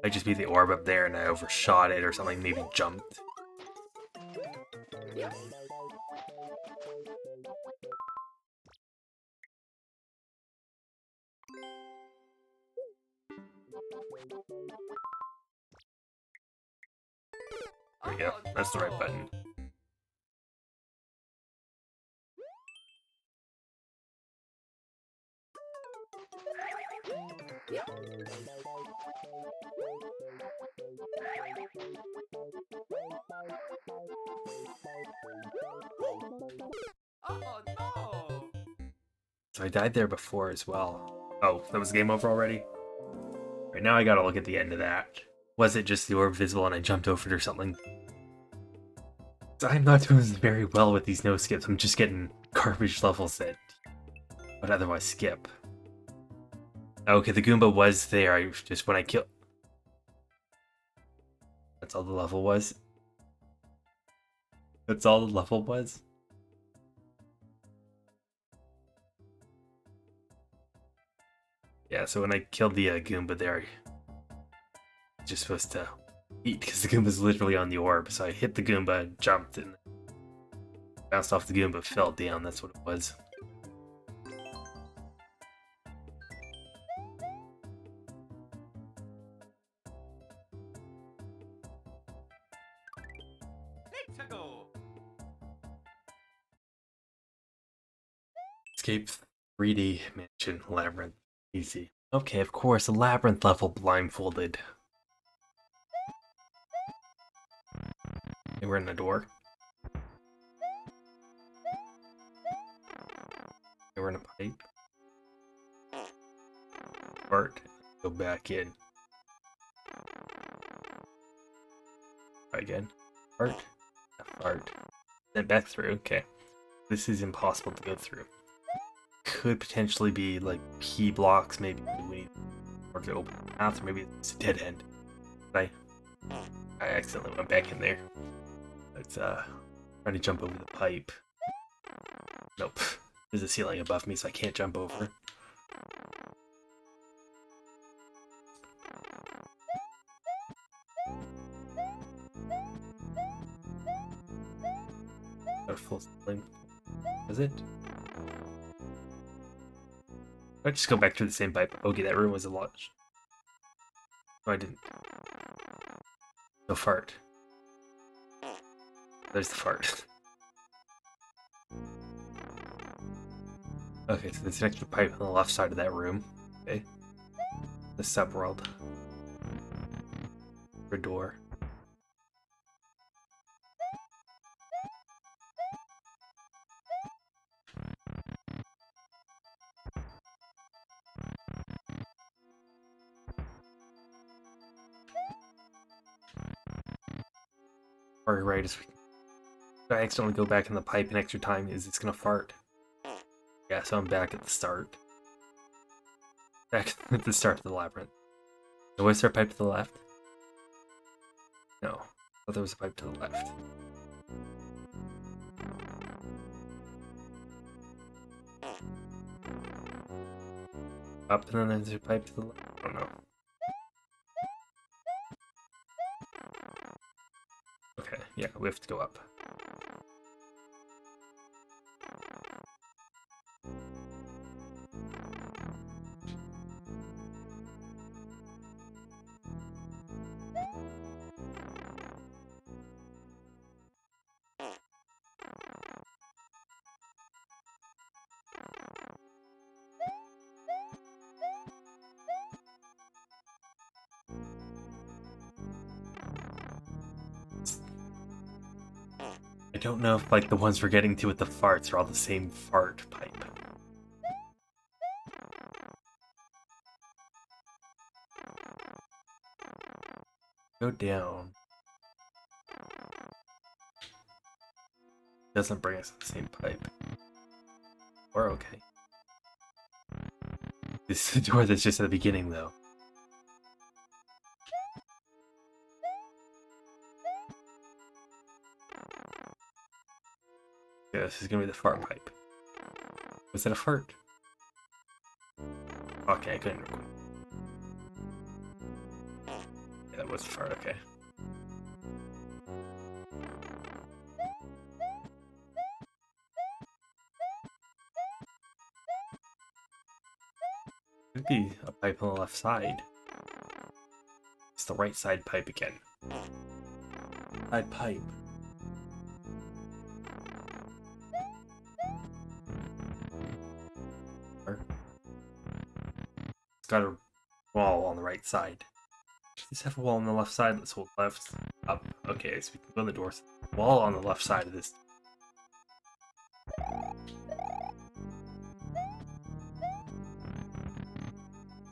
Might just be the orb up there and I overshot it or something, maybe jumped. There we go. That's the right button. Oh no! So I died there before as well. Oh, that was game over already? Right now I gotta look at the end of that. Was it just the orb visible and I jumped over it or something? I'm not doing very well with these no skips. I'm just getting garbage levels that would otherwise skip. Okay, the Goomba was there. I just when I killed. That's all the level was. That's all the level was. Yeah, so when I killed the Goomba there, I was just supposed to eat because the Goomba's literally on the orb. So I hit the Goomba, jumped, and bounced off the Goomba, fell down. That's what it was. Let's go! Escape 3D Mansion Labyrinth. Easy. Okay, of course, a labyrinth level blindfolded. Okay, we're in the door. Okay, we're in a pipe. Fart. Go back in. Try again. Fart. Fart. Then back through. Okay. This is impossible to go through. Could potentially be like P blocks, maybe we need or to open the path, or maybe it's a dead end. But I accidentally went back in there. It's trying to jump over the pipe. Nope. There's a ceiling above me, so I can't jump over. Got a full ceiling. Is it? I just go back through the same pipe. Okay, that room was a lot. No, I didn't. No fart. There's the fart. Okay, so there's an extra pipe on the left side of that room. Okay. The subworld. For door. Or right as we if I accidentally go back in the pipe an extra time, is it's gonna fart? Yeah, so I'm back at the start. Back at the start of the labyrinth. So was there a pipe to the left? No. I thought there was a pipe to the left. Up and then there's a pipe to the left? I don't know. Okay, yeah, we have to go up. I don't know if like the ones we're getting to with the farts are all the same fart pipe. Go down. Doesn't bring us to the same pipe. We're okay. This is the door that's just at the beginning though. this is gonna be the fart pipe. Was that a fart? Okay, I couldn't record. Yeah, that was a fart, okay. Could be a pipe on the left side. It's the right side pipe again. Side pipe. It's got a wall on the right side. Does this have a wall on the left side? Let's hold left up. Okay, so we can go on the doors. Wall on the left side of this.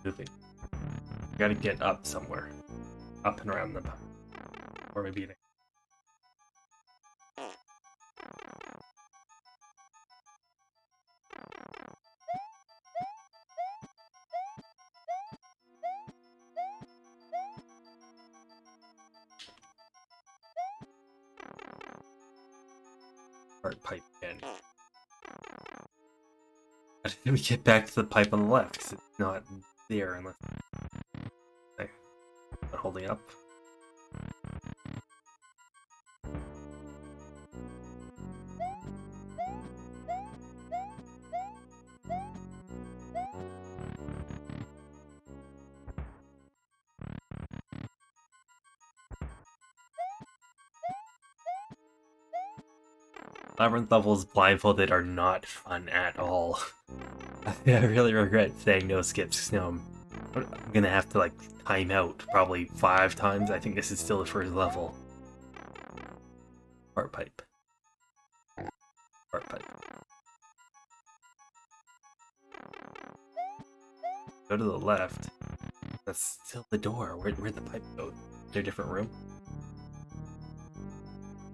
Moving. We gotta get up somewhere. Up and around the pipe. Or maybe an fart pipe again. How did we get back to the pipe on the left? Because it's not there unless... Okay. Not holding up. Labyrinth levels blindfolded are not fun at all. I really regret saying no skips. Now I'm gonna have to like time out probably 5 times. I think this is still the first level. Fart pipe. Fart pipe. Go to the left. That's still the door. Where'd the pipe go? Is there a different room?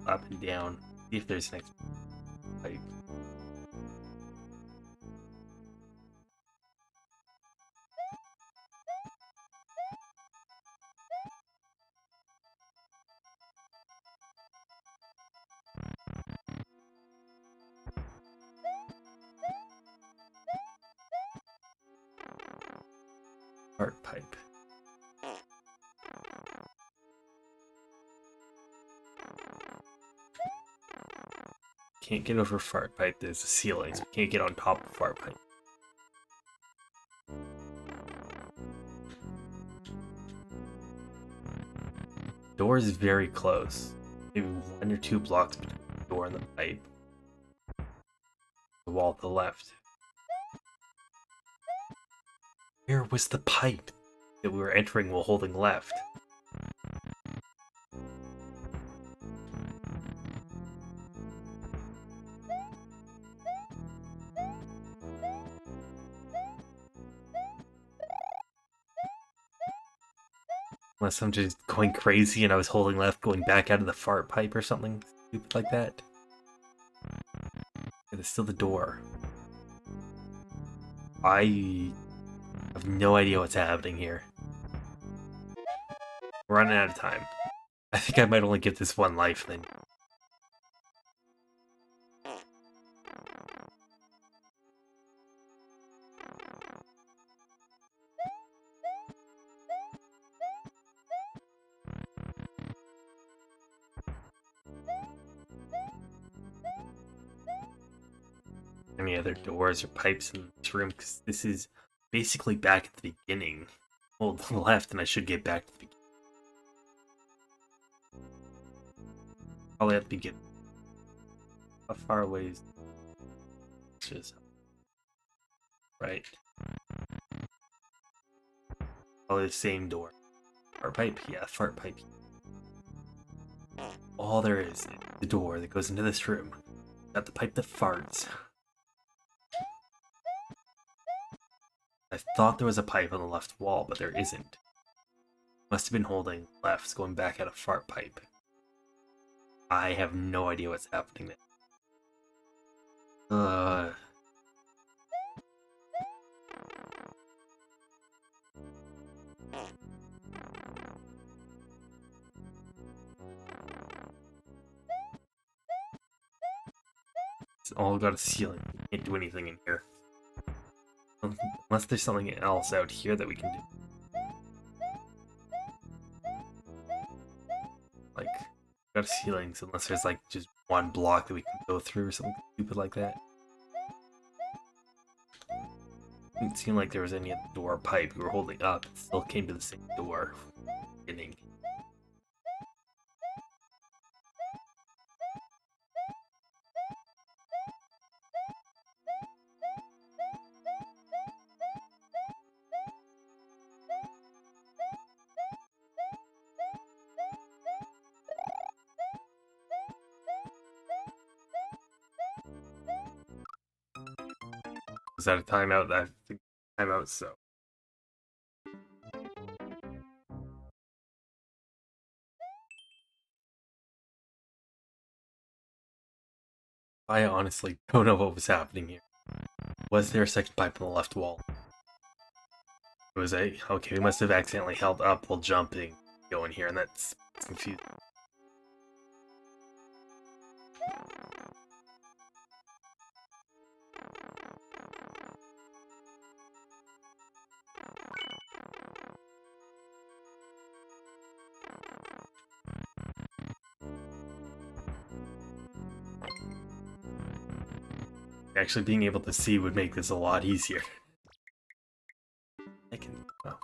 Up and down. See if there's an extra pipe. Fart pipe. Can't get over fart pipe. There's a ceiling, so we can't get on top of fart pipe. Door is very close. Maybe 1 or 2 blocks between the door and the pipe. The wall to the left. Where was the pipe that we were entering while holding left? Unless I'm just going crazy and I was holding left going back out of the fart pipe or something stupid like that. Yeah, there's still the door. I have no idea what's happening here. We're running out of time. I think I might only give this 1 life then. Any other doors or pipes in this room? Because this is basically back at the beginning. Hold the left and I should get back to the beginning. Probably at the beginning. How far away is this? Right. Probably the same door. Fart pipe? Yeah, fart pipe. All there is the door that goes into this room. Got the pipe that farts. I thought there was a pipe on the left wall, but there isn't. Must have been holding left, going back at a fart pipe. I have no idea what's happening there. It's all got a ceiling. We can't do anything in here. Unless there's something else out here that we can do. Like, got ceilings, unless there's like just one block that we can go through or something stupid like that. Didn't seem like there was any door pipe we were holding up. It still came to the same door. Beginning. Was that a timeout? I think timeout, so. I honestly don't know what was happening here. Was there a second pipe on the left wall? It was okay, we must have accidentally held up while jumping, going here, and that's confusing. Actually being able to see would make this a lot easier. I can... oh.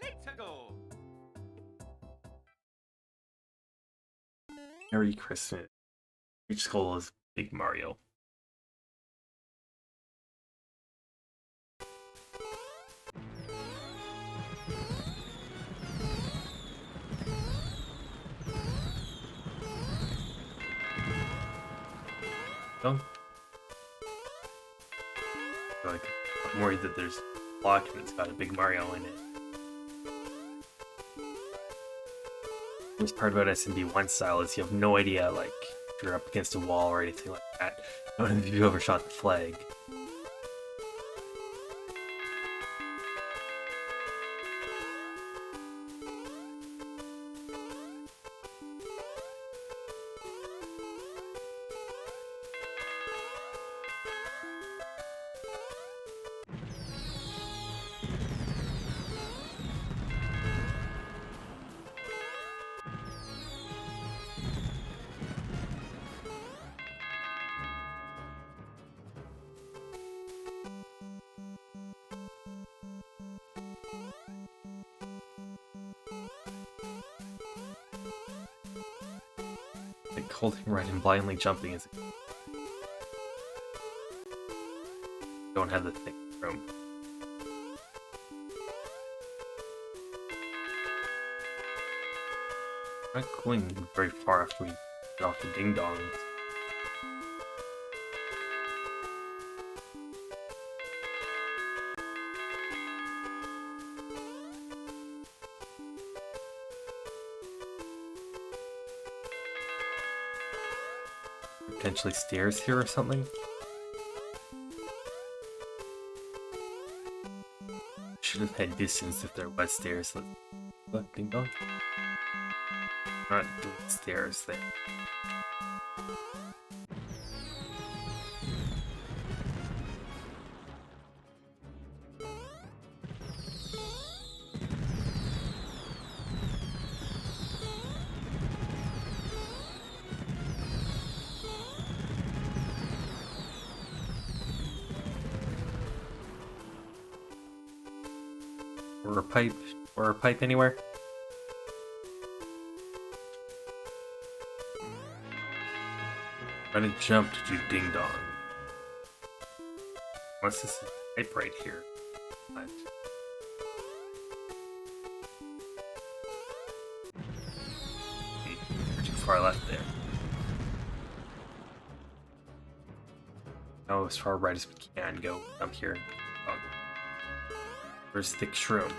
Let's go. Merry Christmas. Each skull is Big Mario. Don't. Like, I'm worried that there's a block and it's got a Big Mario in it. The worst part about SMB1 style is you have no idea, like, if you're up against a wall or anything like that. Not if you overshot the flag. Like, holding right and blindly jumping is... don't have the thick room. Not going very far after we get off the ding-dongs. Potentially stairs here or something? Should have had distance if there was stairs. Look, ding dong. Not doing stairs there. Or a pipe anywhere? Trying to jump to do ding dong. Unless this is a pipe right here. But... too far left there. Now as far right as we can go up here. Oh. Where's thick shroom?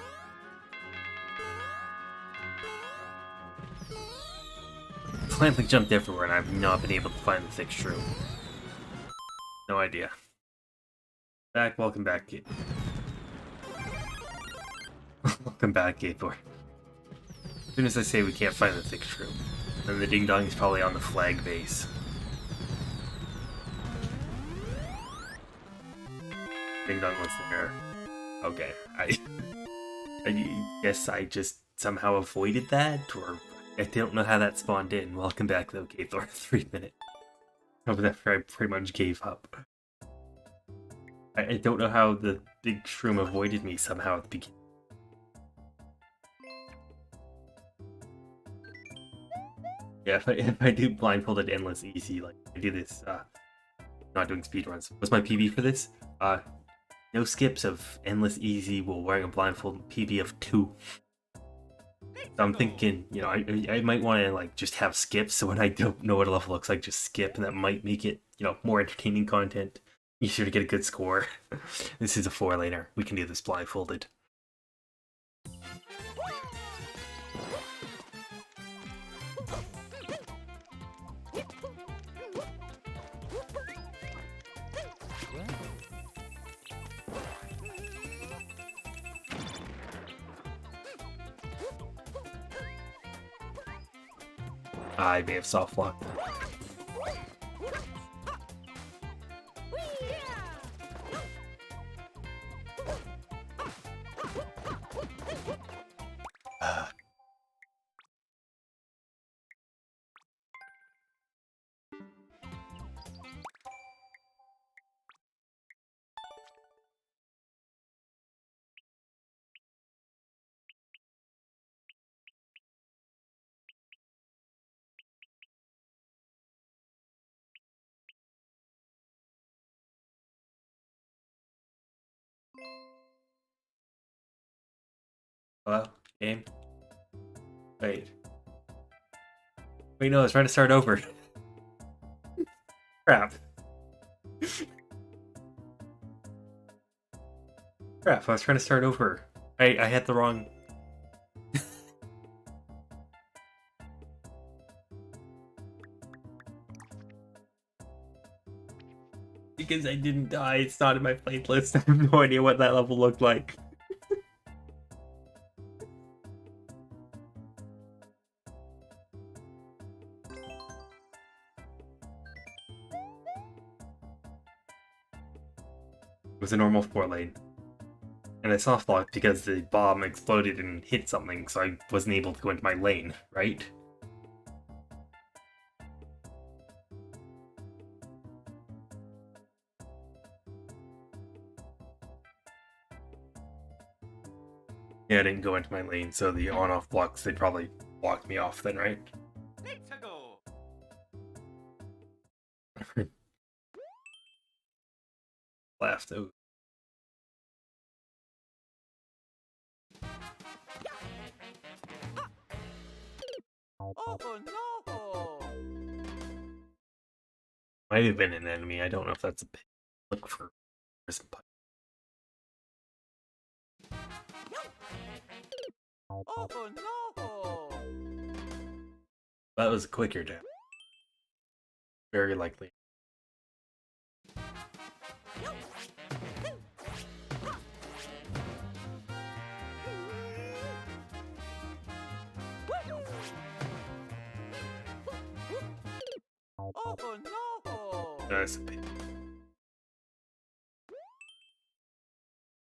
Planting jumped everywhere and I've not been able to find the thick shroom. No idea. Welcome back, Kate. Welcome back, Gator. As soon as I say we can't find the thick shroom, then the ding dong is probably on the flag base. Ding dong was there. Okay, I guess I just somehow avoided that, or I don't know how that spawned in. Welcome back though, Gator. 3 minutes. After I pretty much gave up. I don't know how the big shroom avoided me somehow at the beginning. Yeah, if I do blindfolded endless easy, like I do this, not doing speedruns. What's my PB for this? No skips of endless easy while wearing a blindfold, PB of 2. So I'm thinking, you know, I might want to like just have skips, so when I don't know what a level looks like, just skip, and that might make it, you know, more entertaining content. Easier to get a good score. This is a 4-laner. We can do this blindfolded. I may have soft locked. Hello? Game? Wait. Wait, no, I was trying to start over. Crap. Crap, I was trying to start over. I had the wrong... Because I didn't die, it's not in my playlist. I have no idea what that level looked like. It was a normal 4-lane. And I soft locked because the bomb exploded and hit something, so I wasn't able to go into my lane, right? Yeah, I didn't go into my lane, so the on-off blocks, they'd probably block me off then, right? Let's go. Left. Oh. Oh no! Might have been an enemy. I don't know if that's a pig. Look for prison pipe. Oh no! That was a quicker down. Very likely. Oh no! That's a pig.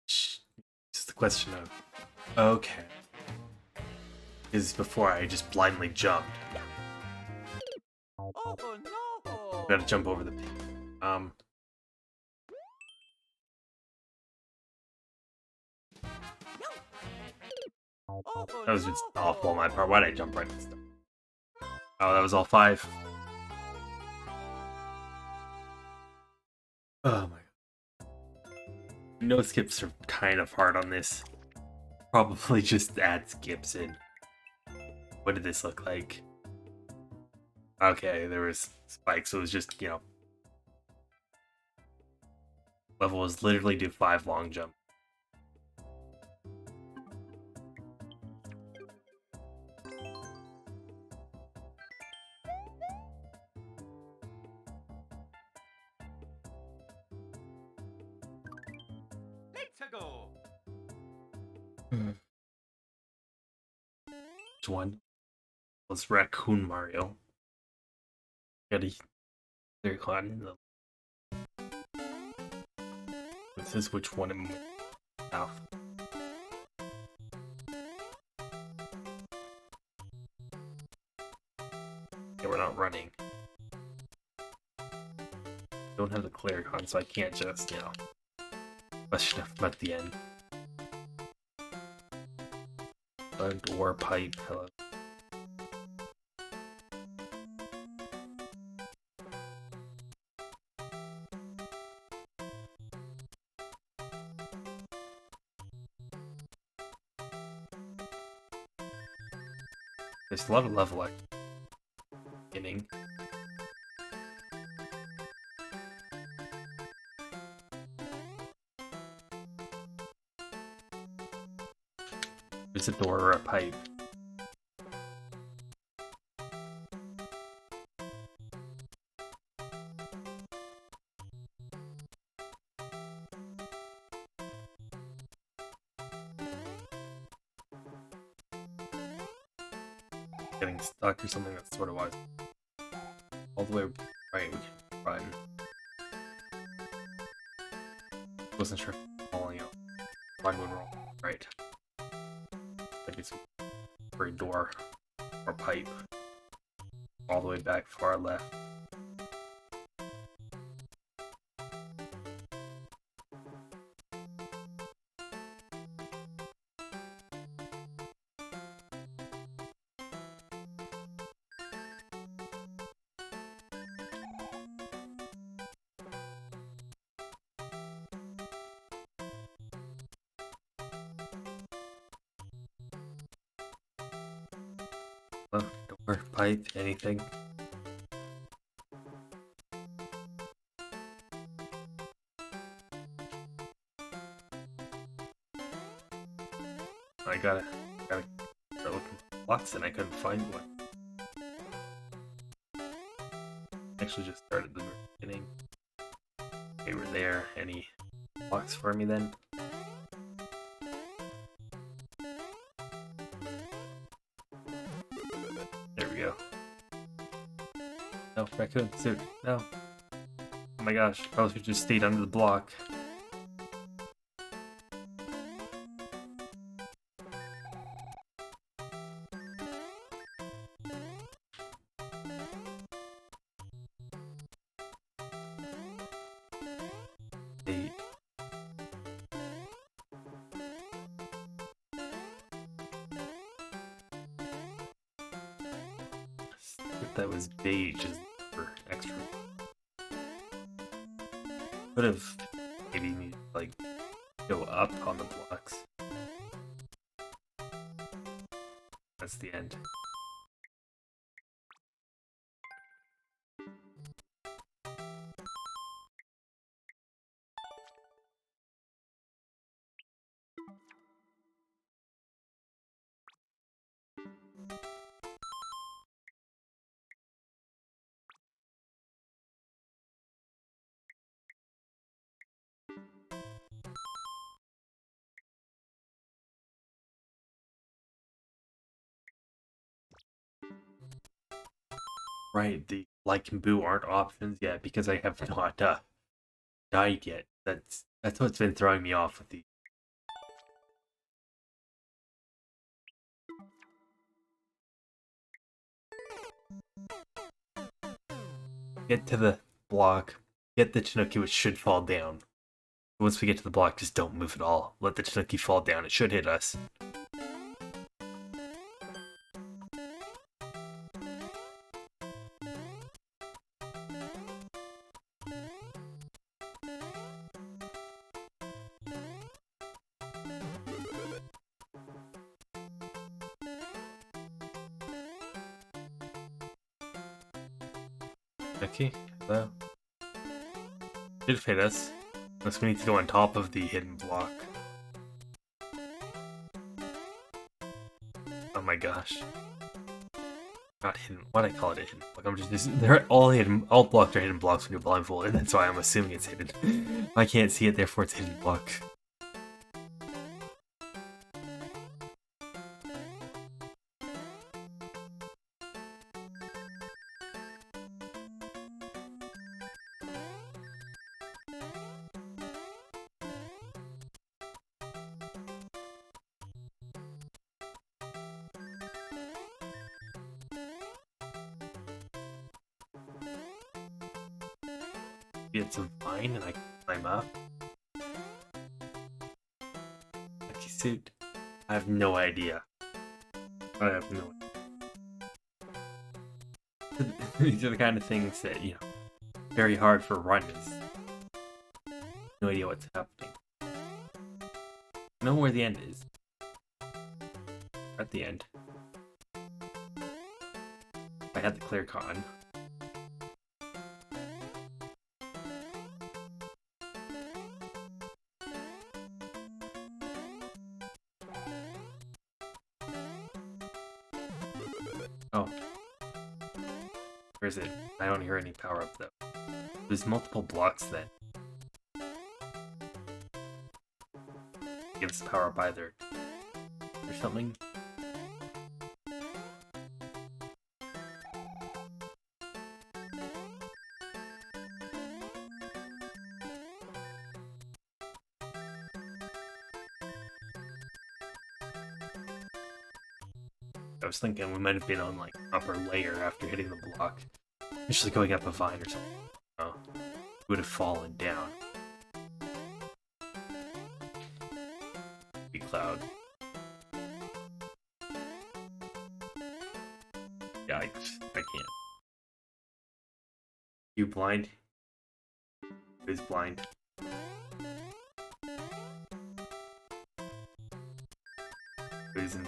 Just the question of, okay, is before I just blindly jumped. Oh no! Gotta jump over the pig. That was just awful on my part. Why did I jump right into stuff? Oh, that was all 5. Oh my god. No skips are kind of hard on this. Probably just add skips in. What did this look like? Okay, there was spikes, so it was just, you know. Level was literally do 5 long jump. to go. Which one? Was Raccoon Mario. Gotta clear cloud in the. This is which one am I? Yeah, we're not running. Don't have the Claricon, so I can't just, you know, question at the end. A door pipe, hello. There's a lot of level at the beginning. There's a door or a pipe. Getting stuck or something, that's sort of why. All the way right, we can run. Wasn't sure if falling out. Run when wrong. Right. Like it's for a door or pipe. All the way back far left. Door, pipe, anything. I gotta start looking for blocks and I couldn't find one. Actually just started the beginning. They were there. Any blocks for me then? There we go. No, raccoon suit. No. Oh my gosh, probably should just stayed under the block. Bait. If that was bait, just for extra. Could have maybe like go up on the blocks. That's the end. Right, the like and boo aren't options yet because I have not died yet. That's what's been throwing me off with the. Get to the block, get the Tanuki, which should fall down. Once we get to the block, just don't move at all. Let the Tanuki fall down, it should hit us. Okay, hello. Should hit us. Unless we need to go on top of the hidden block. Oh my gosh. Not hidden. Why'd I call it a hidden block? I'm just they're all hidden. All blocks are hidden blocks when you're blindfolded, and that's why I'm assuming it's hidden. I can't see it, therefore it's a hidden block. Maybe it's a vine and I can climb up. Lucky suit. I have no idea. I have no idea. These are the kind of things that, you know, very hard for runners. No idea what's happening. I know where the end is. At the end. I had the clear con. Oh. Where is it? I don't hear any power up though. There's multiple blocks then. Gives power up either. Or something. I was thinking we might have been on like upper layer after hitting the block. Actually going up a vine or something. Oh. We would have fallen down. Big cloud. Yikes. I can't. You blind? Who's blind? Who isn't?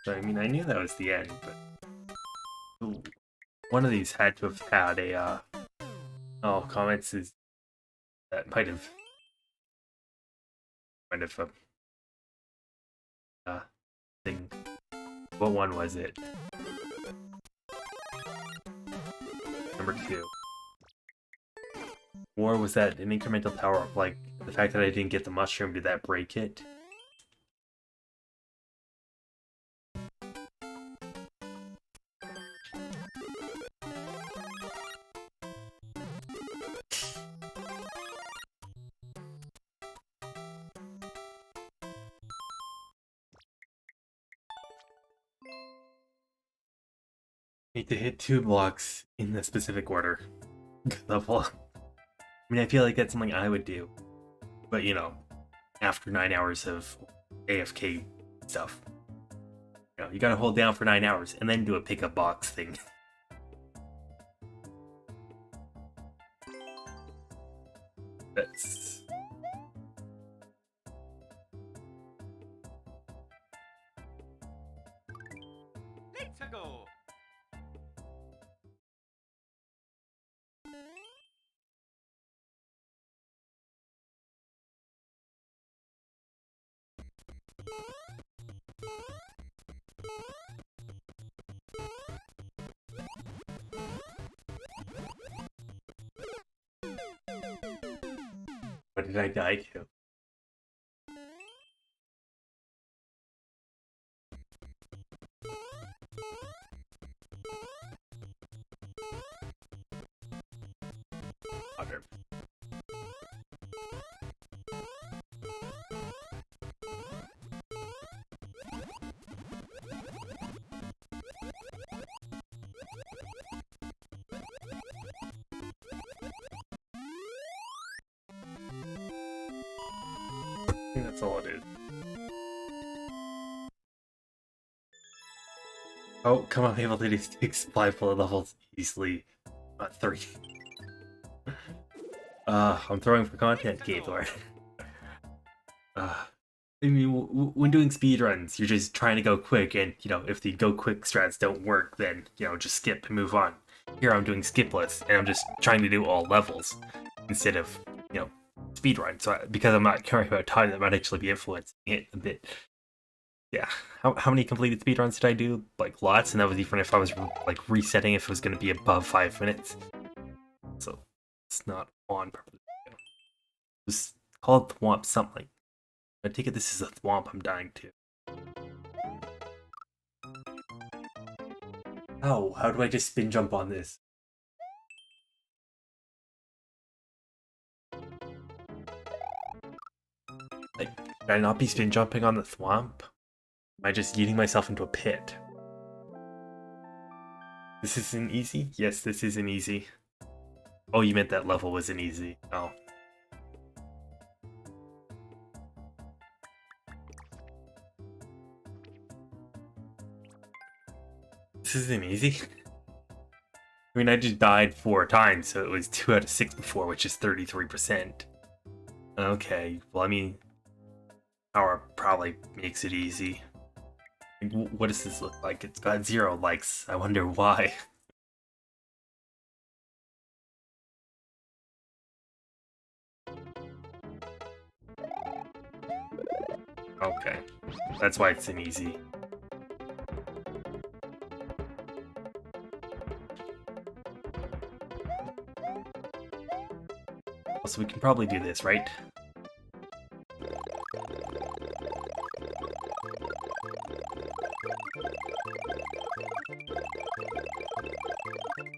So, I mean, I knew that was the end, but ooh, one of these had to have had a, oh, comments is, that might have, thing. What one was it? Number 2. Or was that an incremental power up, like, the fact that I didn't get the mushroom, did that break it? Need to hit 2 blocks in the specific order. Level. I mean, I feel like that's something I would do. But, you know, after 9 hours of AFK stuff. You know, you gotta hold down for 9 hours and then do a pick-up box thing. That's... Let's go. What did I die to? Water. I think that's all it is. Oh, come on, able to do 6 flyful levels easily. Not 3. I'm throwing for content, Gaylord. I mean, when doing speedruns, you're just trying to go quick, and, you know, if the go quick strats don't work, then, you know, just skip and move on. Here I'm doing skipless, and I'm just trying to do all levels, instead of, you know, speedrun. So, because I'm not caring about time, that might actually be influencing it a bit. Yeah. How many completed speedruns did I do? Like, lots, and that was even if I was, like, resetting if it was going to be above 5 minutes. So, it's not on purpose. Just call it Thwomp something. I take it this is a Thwomp I'm dying to. Oh, how do I just spin jump on this? Like, should I not be spin jumping on the Thwomp? Am I just yeeting myself into a pit? This isn't easy? Yes, this isn't easy. Oh, you meant that level wasn't easy. Oh. This isn't easy. I mean, I just died 4 times, so it was 2 out of 6 before, which is 33%. Okay, well, I mean, power probably makes it easy. Like, what does this look like? It's got 0 likes. I wonder why. Okay, that's why it's an easy. So we can probably do this, right?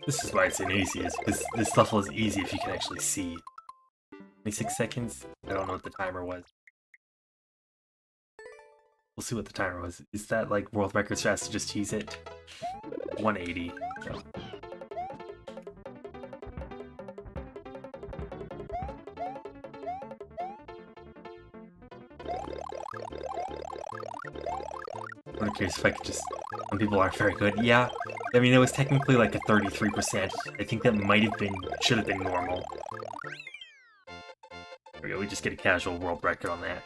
This is why it's an easy, is because this level is easy if you can actually see. 26 seconds? I don't know what the timer was. We'll see what the timer was. Is that like world records fast to just tease it? 180. So. I'm curious if I could just... Some people aren't very good. Yeah, I mean, it was technically like a 33%. I think that might have been... should have been normal. There we go, we just get a casual world record on that.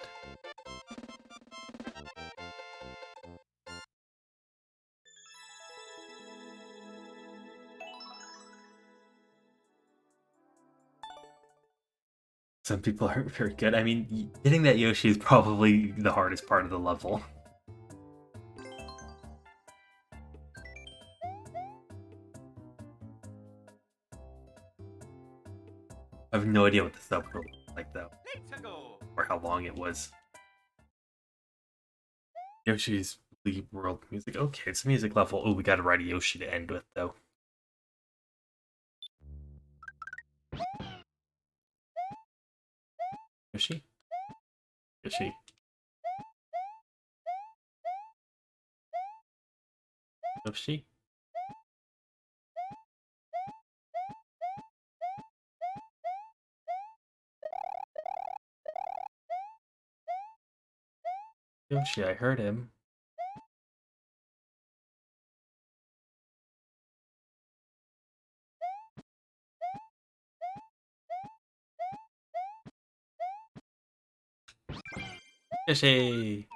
Some people aren't very good. I mean, getting that Yoshi is probably the hardest part of the level. I have no idea what the subworld was like, though. Let's go. Or how long it was. Yoshi's League World music. Okay, it's a music level. Oh, we gotta write a Yoshi to end with, though. Yoshi? Yoshi. Yoshi? Yoshi, I heard him. Yoshi!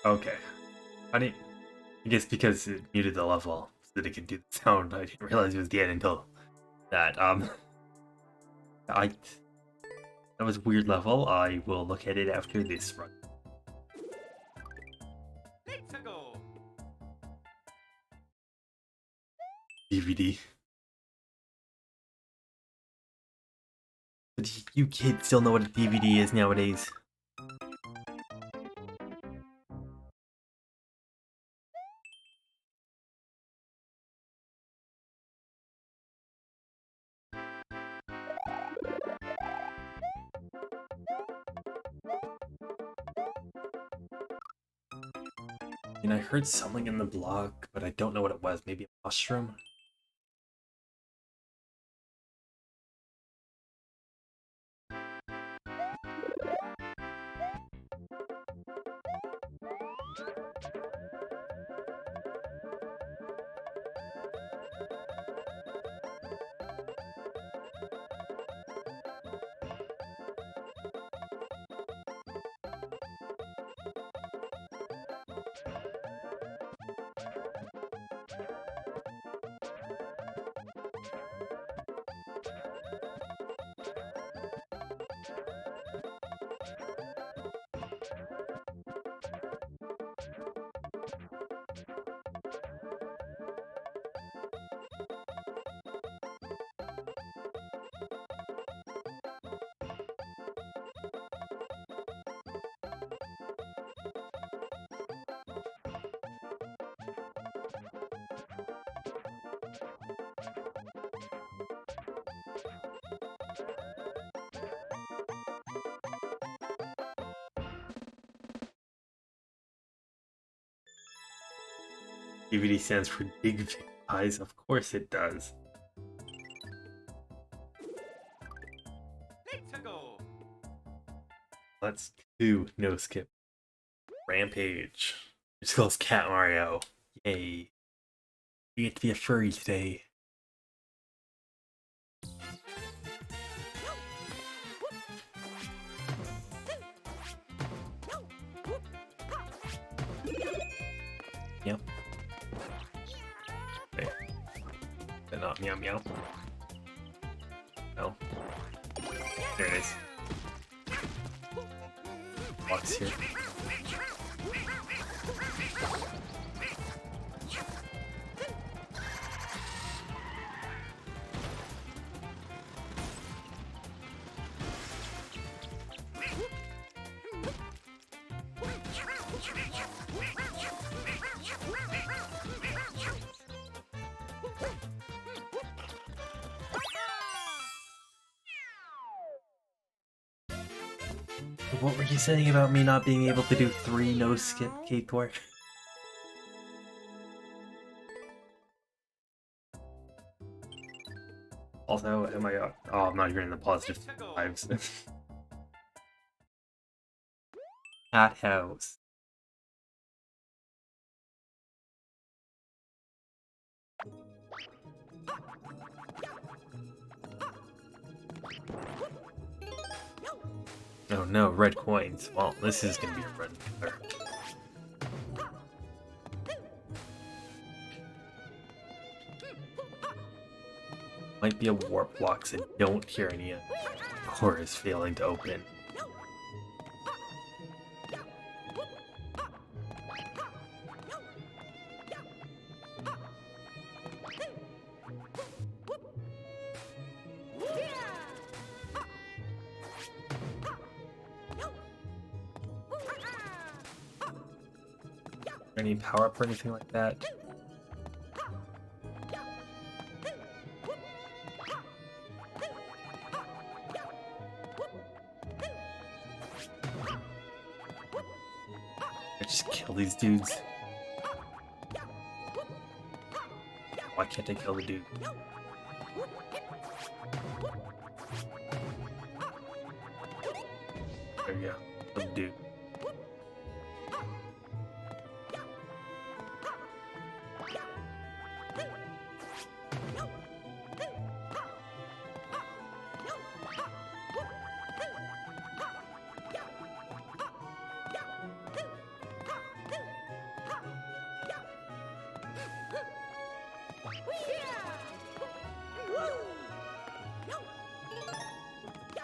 Okay. I guess because it muted the level so that it could do the sound, I didn't realize it was the end until that. I that was a weird level. I will look at it after this run. Let's go. DVD. But you kids still know what a DVD is nowadays. And I heard something in the blog, but I don't know what it was. Maybe a mushroom? DVD stands for big eyes. Of course it does. Let's go. Let's do no skip. Rampage. It calls Cat Mario. Yay. You get to be a furry today. Yep. There. But not meow meow. No. There it is. Box here. What were you saying about me not being able to do 3 no skip cakewalk? Also, am I? Oh, I'm not even in the positive vibes. Cat house. Oh no, red coins. Well, this is gonna be a red color. Might be a warp block, so don't hear any doors failing to open. Any power up or anything like that? I just kill these dudes. Why can't I kill the dude? There we go. Kill the dude.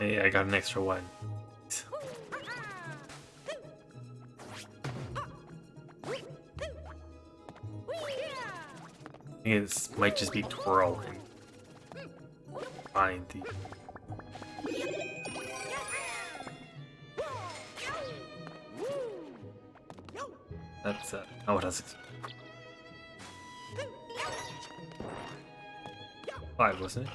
Hey, I got an extra one. I think this might just be twirling. Find the. That's oh, it has 5, wasn't it?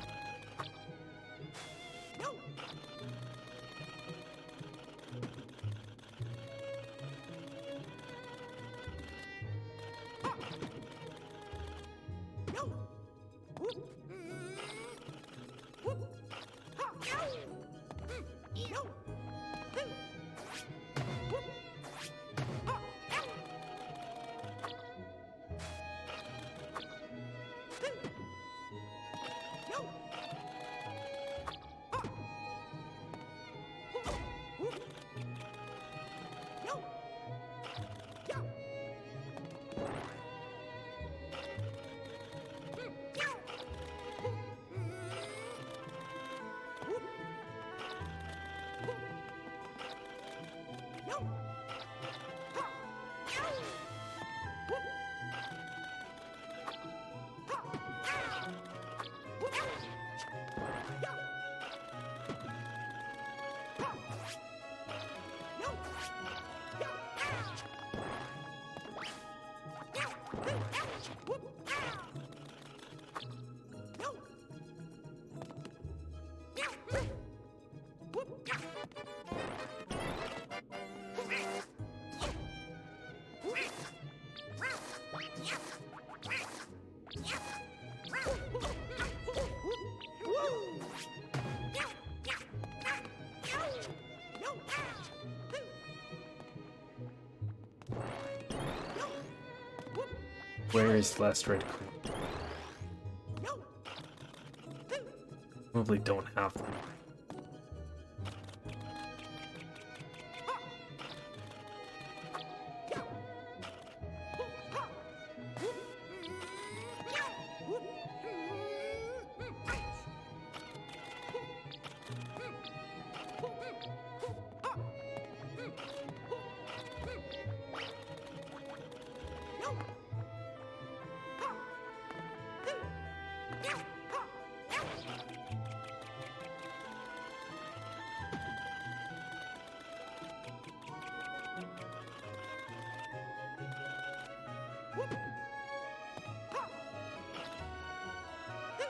Where is the last red coin? Probably don't have them.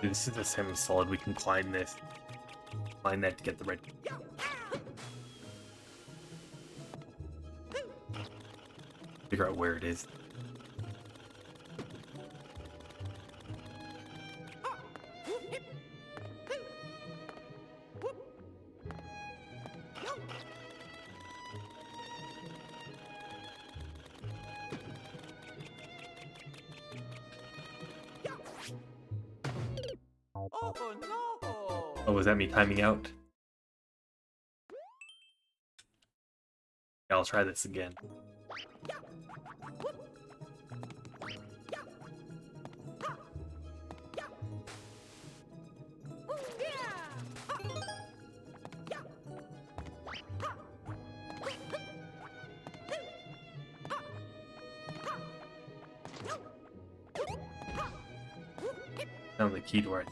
This is a semi-solid. We can climb this. Climb that to get the red. Figure out where it is. Oh no! Oh, was that me timing out? Yeah, I'll try this again. Found the key door.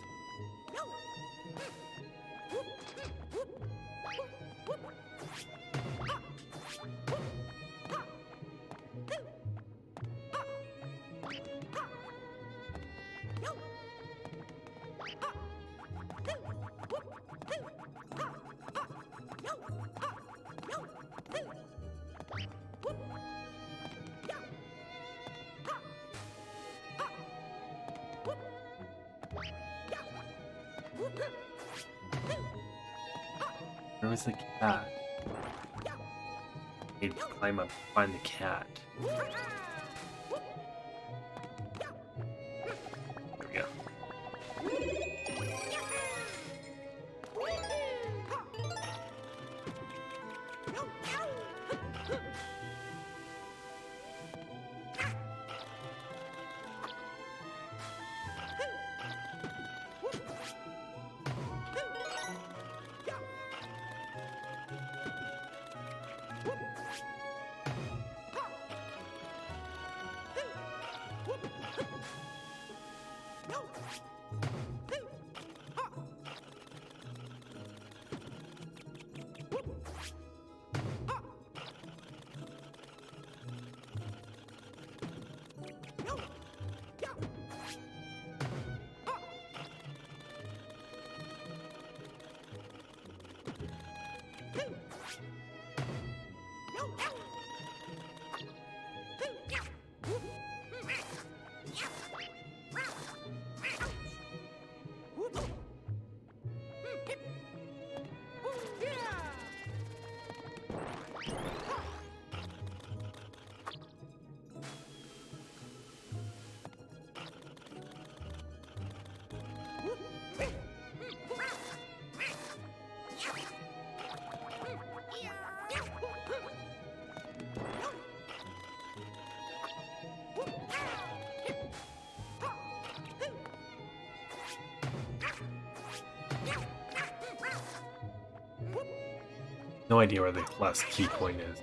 Where was the cat? I need to climb up and find the cat. There we go. No idea where the last key coin is.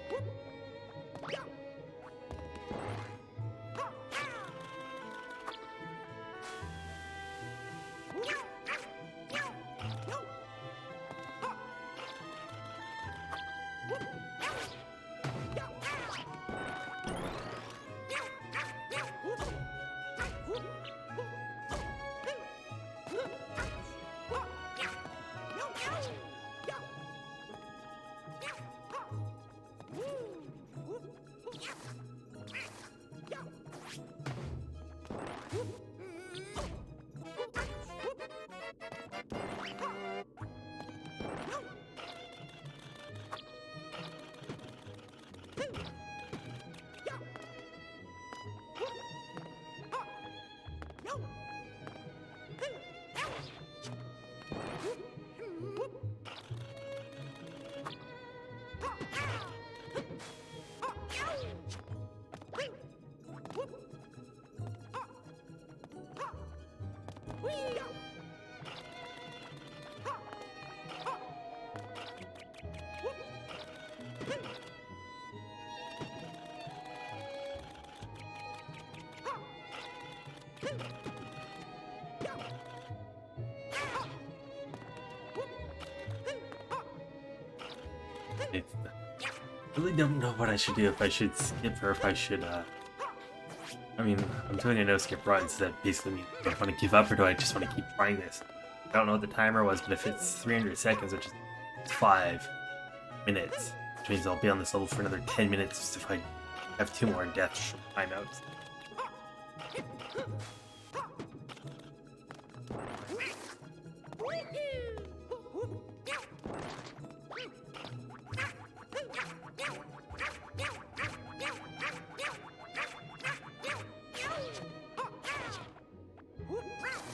I really don't know what I should do, if I should skip or if I should, I mean, I'm doing a no-skip run, so that basically means do I want to give up or do I just want to keep trying this? I don't know what the timer was, but if it's 300 seconds, which is 5 minutes, which means I'll be on this level for another 10 minutes if I have 2 more deaths from timeouts.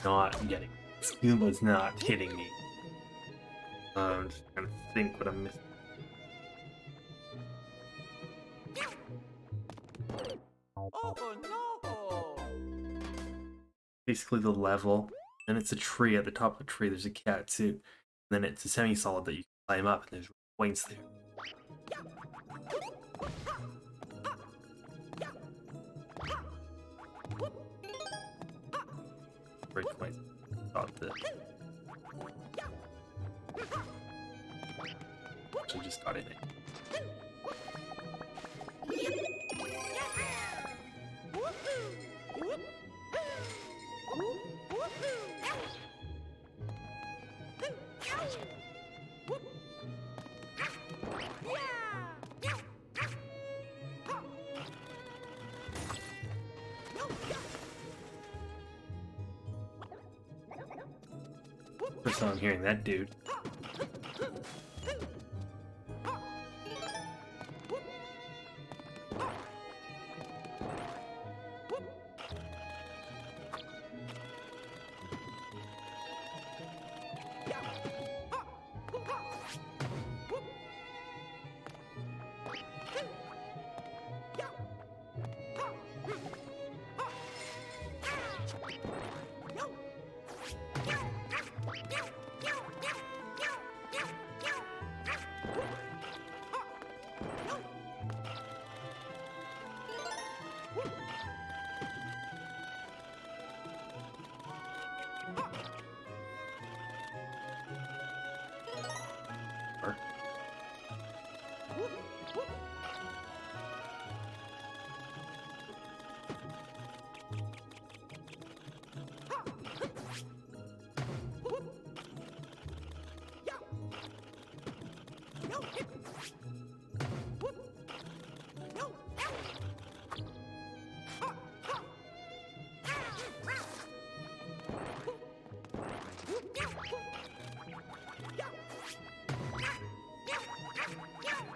Not getting it. Scuba's not hitting me. I'm just trying to think what I'm missing. Oh no! Basically the level, and it's a tree. At the top of the tree there's a cat suit, and then it's a semi-solid that you can climb up, and there's points there. Break points. Stop this. Actually just got in it. First time I'm hearing that dude.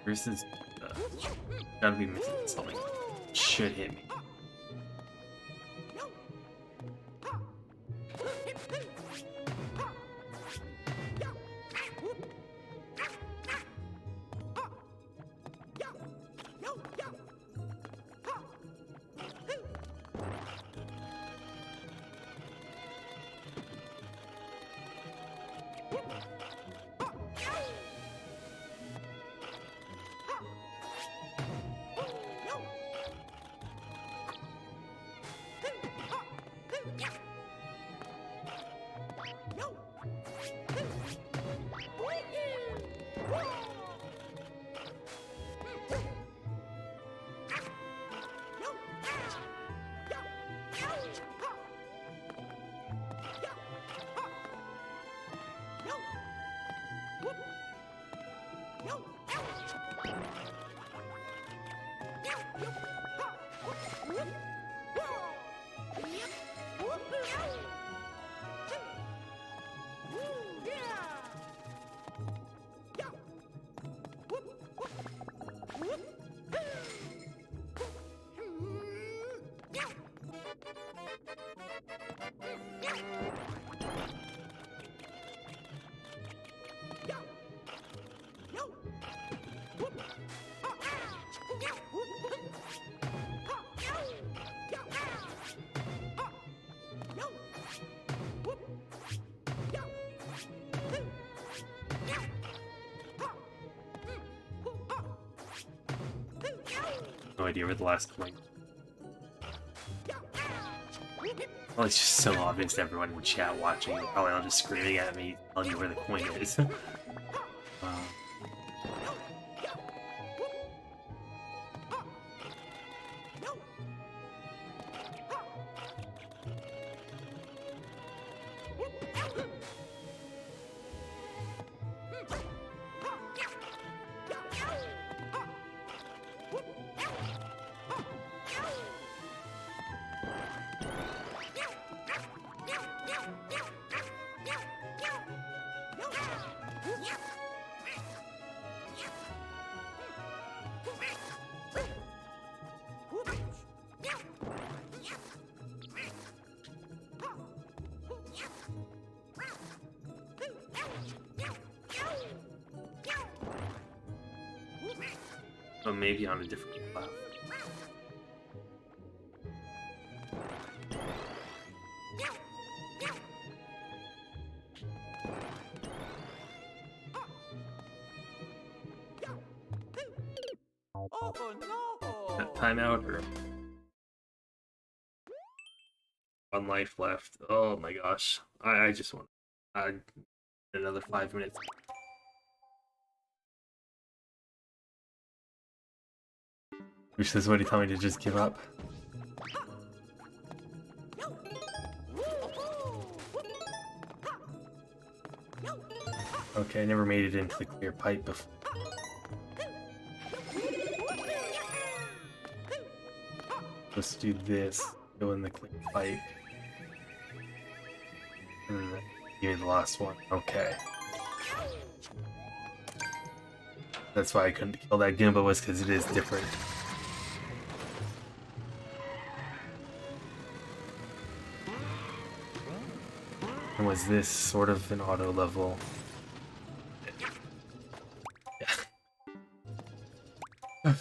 This is gotta be missing something. Should hit me. No idea where the last coin. Well, it's just so obvious to everyone in chat watching. They're probably all just screaming at me, telling me where the coin is. Oh, maybe on a different platform. Oh no! Timeout or 1 life left. Oh my gosh. I just want another 5 minutes. Wish this would tell me to just give up. Okay, I never made it into the clear pipe before. Let's do this. Go in the clear pipe. And then give me the last one. Okay. That's why I couldn't kill that Goomba, was because it is different. And was this sort of an auto level? Yeah. Yeah,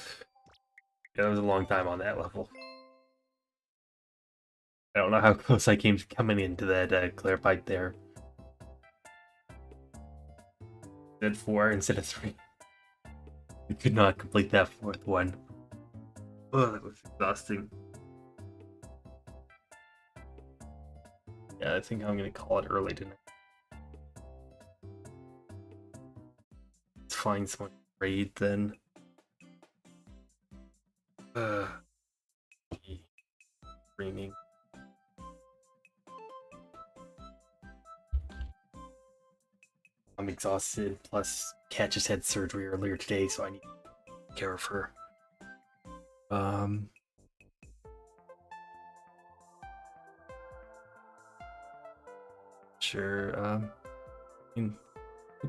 that was a long time on that level. I don't know how close I came to coming into that clear pipe there. Did 4 instead of 3. I could not complete that 4th one. Oh, that was exhausting. Yeah, I think I'm gonna call it early tonight. Let's find someone to raid then. Streaming. I'm exhausted, plus Kat just had surgery earlier today, so I need to take care of her. Sure, I mean,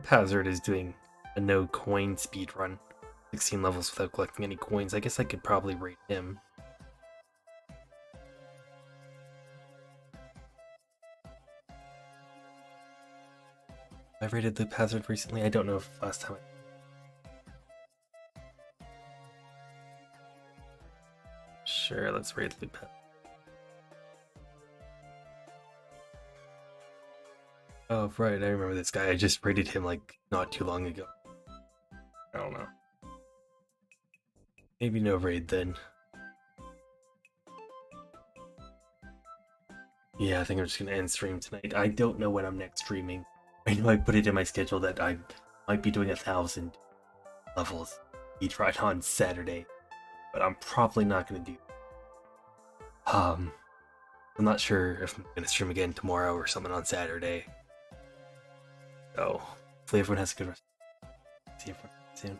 Hazard is doing a no coin speed run. 16 levels without collecting any coins. I guess I could probably rate him. I rated Loop Hazard recently. I don't know if last time Sure, let's rate Loop Hazard. Oh, right, I remember this guy. I just rated him like not too long ago. I don't know. Maybe no raid then. Yeah, I think I'm just gonna end stream tonight. I don't know when I'm next streaming. I know I put it in my schedule that I might be doing 1,000 levels each ride on Saturday, but I'm probably not gonna do. I'm not sure if I'm gonna stream again tomorrow or something on Saturday. So hopefully everyone has a good rest. See you soon.